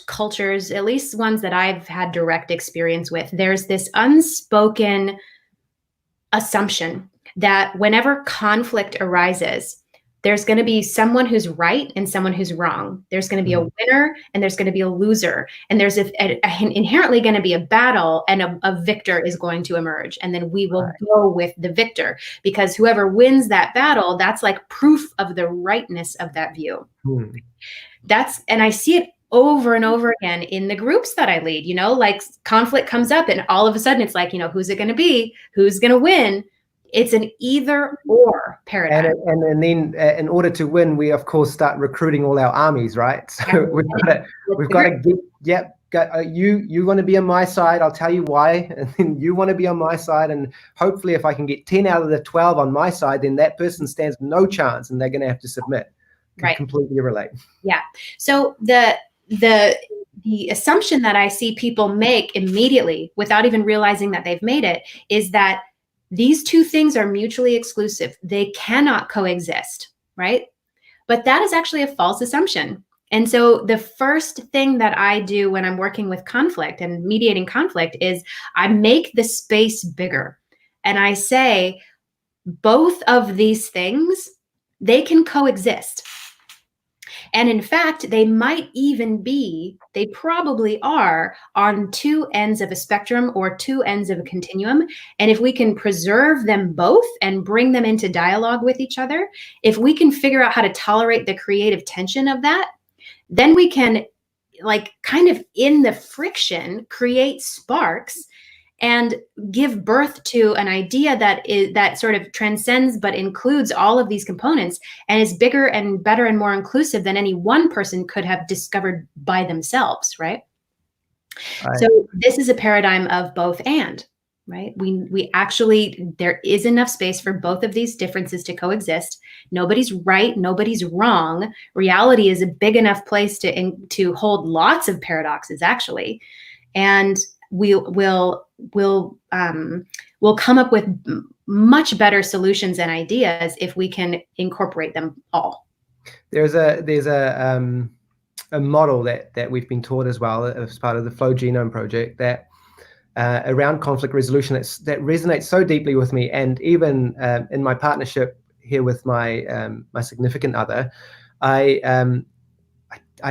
cultures, at least ones that I've had direct experience with, there's this unspoken assumption that whenever conflict arises, there's going to be someone who's right and someone who's wrong. There's going to be a winner and there's going to be a loser. And there's inherently going to be a battle, and a victor is going to emerge. And then we will go with the victor, because whoever wins that battle, that's like proof of the rightness of that view. And I see it over and over again in the groups that I lead, like conflict comes up and all of a sudden it's like, who's it going to be? Who's going to win? It's an either or paradigm. And then in order to win, we of course start recruiting all our armies, right? So we've got to get, you want to be on my side, I'll tell you why. And then you want to be on my side. And hopefully if I can get 10 out of the 12 on my side, then that person stands no chance and they're going to have to submit. Right. Completely relate. Yeah. So the assumption that I see people make immediately without even realizing that they've made it is that these two things are mutually exclusive. They cannot coexist, right? But that is actually a false assumption. And so the first thing that I do when I'm working with conflict and mediating conflict is I make the space bigger. And I say, both of these things, they can coexist. And in fact, they probably are on two ends of a spectrum or two ends of a continuum. And if we can preserve them both and bring them into dialogue with each other, if we can figure out how to tolerate the creative tension of that, then we can, like, kind of in the friction, create sparks and give birth to an idea that sort of transcends but includes all of these components and is bigger and better and more inclusive than any one person could have discovered by themselves, right? So this is a paradigm of both and, right? We actually, there is enough space for both of these differences to coexist. Nobody's right, nobody's wrong. Reality is a big enough place to hold lots of paradoxes, actually. And we'll come up with much better solutions and ideas if we can incorporate them all. There's a model that we've been taught as well as part of the Flow Genome Project that around conflict resolution that resonates so deeply with me, and even in my partnership here with my my significant other, I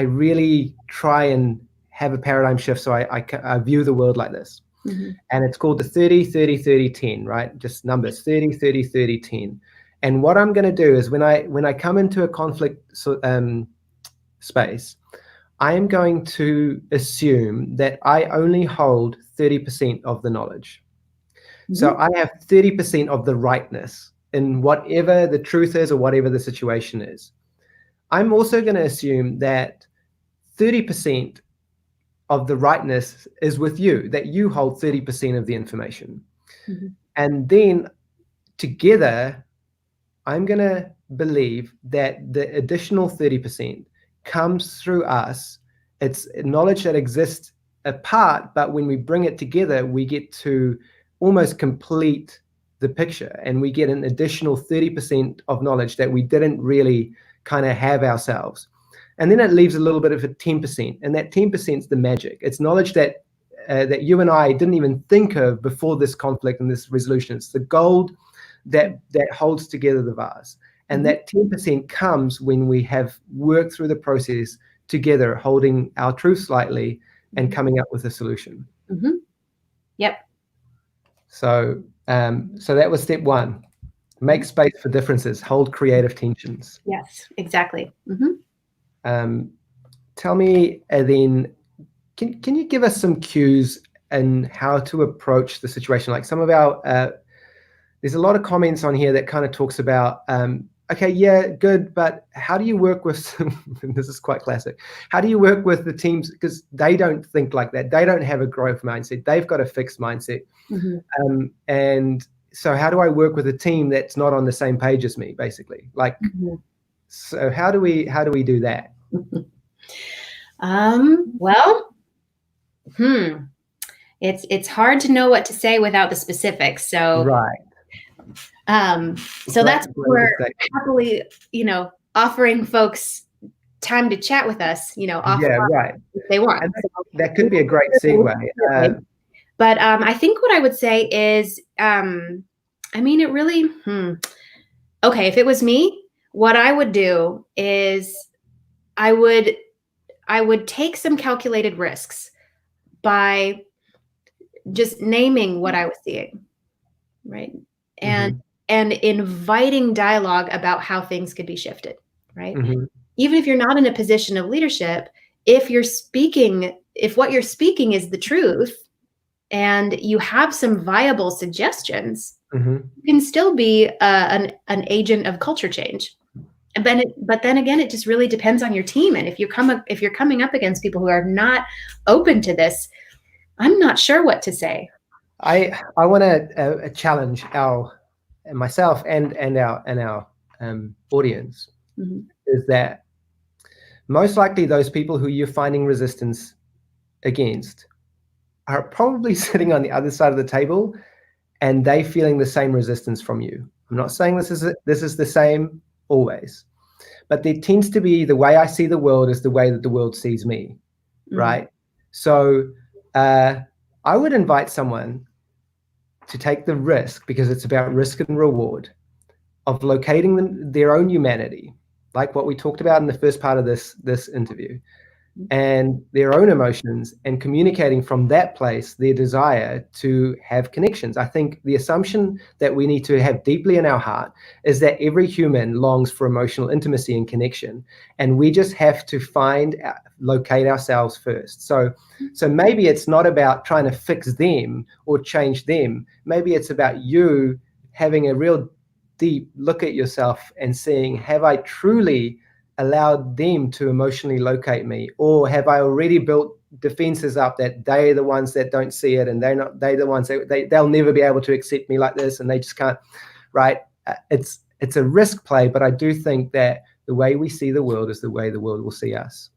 really try and have a paradigm shift, so I view the world like this. And it's called the 30 30 30 10, right? Just numbers, 30 30 30 10. And what I'm going to do is when I come into a conflict space, I am going to assume that I only hold 30% of the knowledge. So I have 30% of the rightness in whatever the truth is or whatever the situation is. I'm also going to assume that 30% of the rightness is with you, that you hold 30% of the information. And then together, I'm going to believe that the additional 30% comes through us. It's knowledge that exists apart, but when we bring it together, we get to almost complete the picture, and we get an additional 30% of knowledge that we didn't really kind of have ourselves. And then it leaves a little bit of a 10%, and that 10% is the magic. It's knowledge that that you and I didn't even think of before this conflict and this resolution. It's the gold that holds together the vase. And that 10% comes when we have worked through the process together, holding our truth slightly and coming up with a solution. Yep. So that was step one. Make space for differences, hold creative tensions. Yes, exactly. Tell me then, can you give us some cues in how to approach the situation? Like some of our, there's a lot of comments on here that kind of talks about okay, yeah, good, but how do you work with this is quite classic. How do you work with the teams? Because they don't think like that. They don't have a growth mindset. They've got a fixed mindset. Mm-hmm. And so how do I work with a team that's not on the same page as me, basically? Like, so how do we do that? Well, it's hard to know what to say without the specifics. So Right. So that's where happily, offering folks time to chat with us, offer right. if they want. And that could be a great segue. But I think what I would say is, it really, okay, if it was me, what I would do is I would take some calculated risks by just naming what I was seeing, right? And inviting dialogue about how things could be shifted, right? Even if you're not in a position of leadership, if what you're speaking is the truth and you have some viable suggestions, you can still be an agent of culture change. But then again, it just really depends on your team. And if you're coming up against people who are not open to this, I'm not sure what to say. I want to challenge myself and our audience is that most likely those people who you're finding resistance against are probably sitting on the other side of the table, and they feeling the same resistance from you. I'm not saying this is the same always, but there tends to be the way I see the world is the way that the world sees me, right? So I would invite someone to take the risk, because it's about risk and reward, of locating their own humanity, like what we talked about in the first part of this interview, and their own emotions, and communicating from that place their desire to have connections. I think the assumption that we need to have deeply in our heart is that every human longs for emotional intimacy and connection, and we just have to locate ourselves first. So maybe it's not about trying to fix them or change them. Maybe it's about you having a real deep look at yourself and seeing, have I truly allowed them to emotionally locate me, or have I already built defenses up that they're the ones that don't see it, and they're the ones that they'll never be able to accept me like this, and they just can't, right? It's a risk play, but I do think that the way we see the world is the way the world will see us.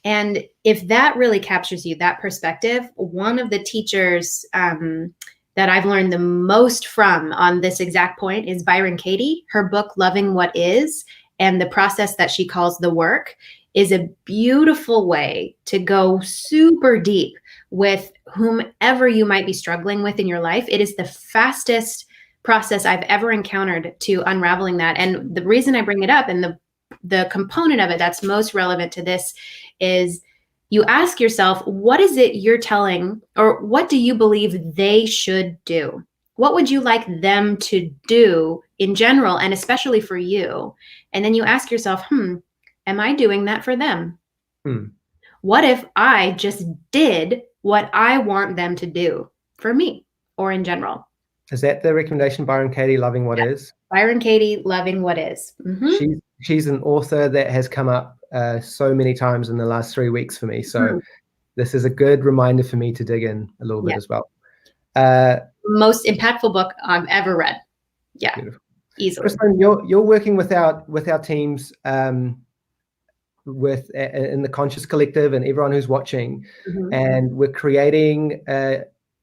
And if that really captures you, that perspective, one of the teachers that I've learned the most from on this exact point is Byron Katie. Her book, Loving What Is, and the process that she calls the work, is a beautiful way to go super deep with whomever you might be struggling with in your life. It is the fastest process I've ever encountered to unraveling that. And the reason I bring it up, and the component of it that's most relevant to this, is you ask yourself, what is it you're telling, or what do you believe they should do? What would you like them to do in general, and especially for you? And then you ask yourself, am I doing that for them? What if I just did what I want them to do for me or in general? Is that the recommendation, Byron Katie, Loving What Is? Byron Katie, Loving What Is. She's an author that has come up so many times in the last 3 weeks for me. So this is a good reminder for me to dig in a little bit as well. Most impactful book I've ever read. Yeah, beautiful. Easily. Crystallin, you're working with our teams in the Conscious Collective and everyone who's watching, and we're creating.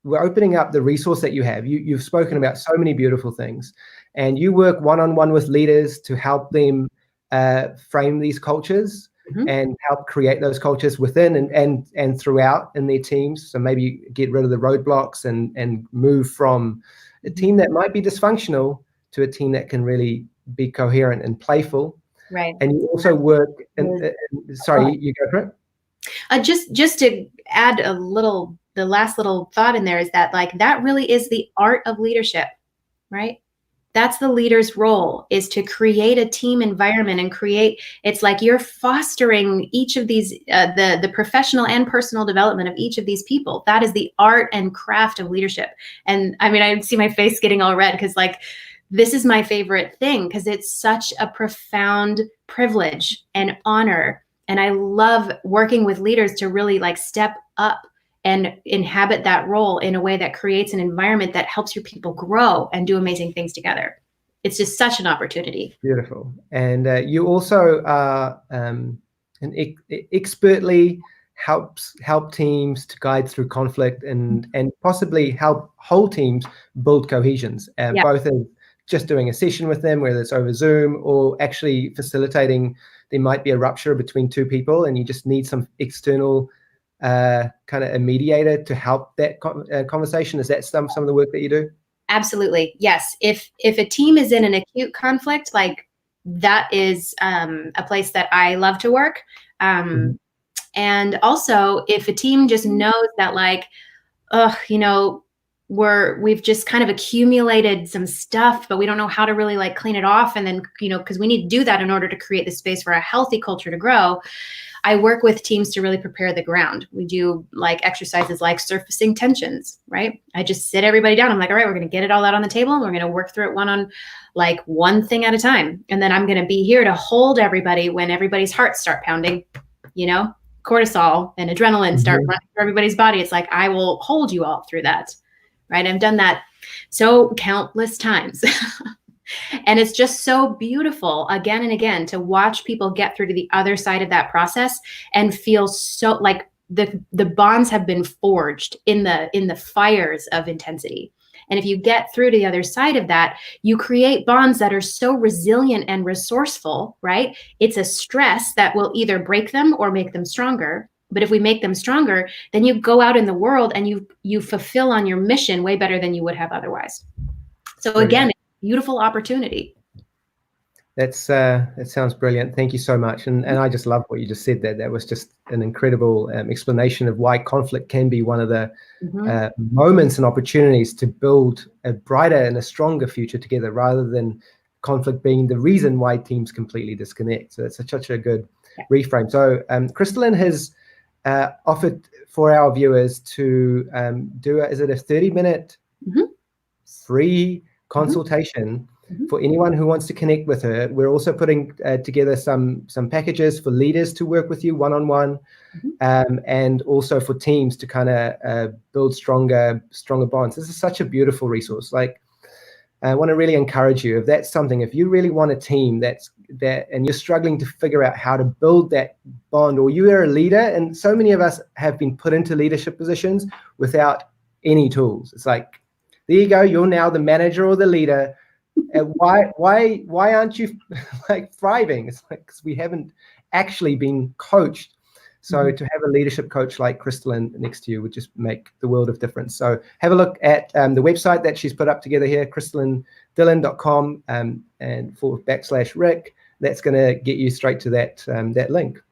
We're opening up the resource that you have. You've spoken about so many beautiful things, and you work one-on-one with leaders to help them frame these cultures and help create those cultures within and throughout in their teams. So maybe get rid of the roadblocks and move from a team that might be dysfunctional to a team that can really be coherent and playful. Right. And you also work. Sorry, you go for it. Just to add the last little thought in there is that, like, that really is the art of leadership, right? That's the leader's role, is to create a team environment and it's like you're fostering each of these, the professional and personal development of each of these people. That is the art and craft of leadership. And I mean, I see my face getting all red because, like, this is my favorite thing because it's such a profound privilege and honor. And I love working with leaders to really like step up and inhabit that role in a way that creates an environment that helps your people grow and do amazing things together. It's just such an opportunity. Beautiful. And you also are expertly help teams to guide through conflict and possibly help whole teams build cohesions, both in just doing a session with them, whether it's over Zoom or actually facilitating. There might be a rupture between two people and you just need some external kind of a mediator to help that conversation. Is that some of the work that you do? Absolutely. Yes. If a team is in an acute conflict, like that is a place that I love to work. And also if a team just knows that like, you know, we've just kind of accumulated some stuff, but we don't know how to really like clean it off. And then, you know, because we need to do that in order to create the space for a healthy culture to grow. I work with teams to really prepare the ground. We do like exercises like surfacing tensions, right? I just sit everybody down. I'm like, all right, we're going to get it all out on the table. And we're going to work through it one thing at a time. And then I'm going to be here to hold everybody when everybody's hearts start pounding, you know, cortisol and adrenaline start running through everybody's body. It's like, I will hold you all through that, right? I've done that so countless times. And it's just so beautiful again and again to watch people get through to the other side of that process and feel so like the bonds have been forged in the fires of intensity. And if you get through to the other side of that, you create bonds that are so resilient and resourceful, right? It's a stress that will either break them or make them stronger. But if we make them stronger, then you go out in the world and you fulfill on your mission way better than you would have otherwise. So again, beautiful opportunity. That sounds brilliant. Thank you so much. And I just love what you just said there. That was just an incredible explanation of why conflict can be one of the moments and opportunities to build a brighter and a stronger future together, rather than conflict being the reason why teams completely disconnect. So it's such a good reframe. So Crystallin has offered for our viewers to is it a 30-minute free consultation for anyone who wants to connect with her. We're also putting together some packages for leaders to work with you one-on-one, and also for teams to kind of build stronger bonds. This is such a beautiful resource. Like, I want to really encourage you, if you really want a team and you're struggling to figure out how to build that bond, or you are a leader, and so many of us have been put into leadership positions without any tools. It's like, there you go, you're now the manager or the leader. Why aren't you like thriving? It's like, because we haven't actually been coached. So to have a leadership coach like Crystallin next to you would just make the world of difference. So have a look at the website that she's put up together here, crystallindillon.com, and /Rick. That's going to get you straight to that link.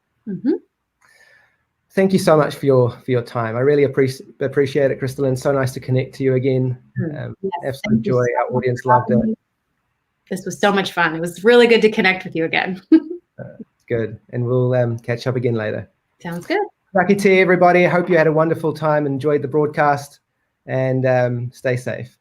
Thank you so much for your time. I really appreciate it, Crystallin. So nice to connect to you again. Absolute joy. Our audience loved it. This was so much fun. It was really good to connect with you again. Good. And we'll catch up again later. Sounds good. Lucky to everybody. I hope you had a wonderful time, enjoyed the broadcast, and stay safe.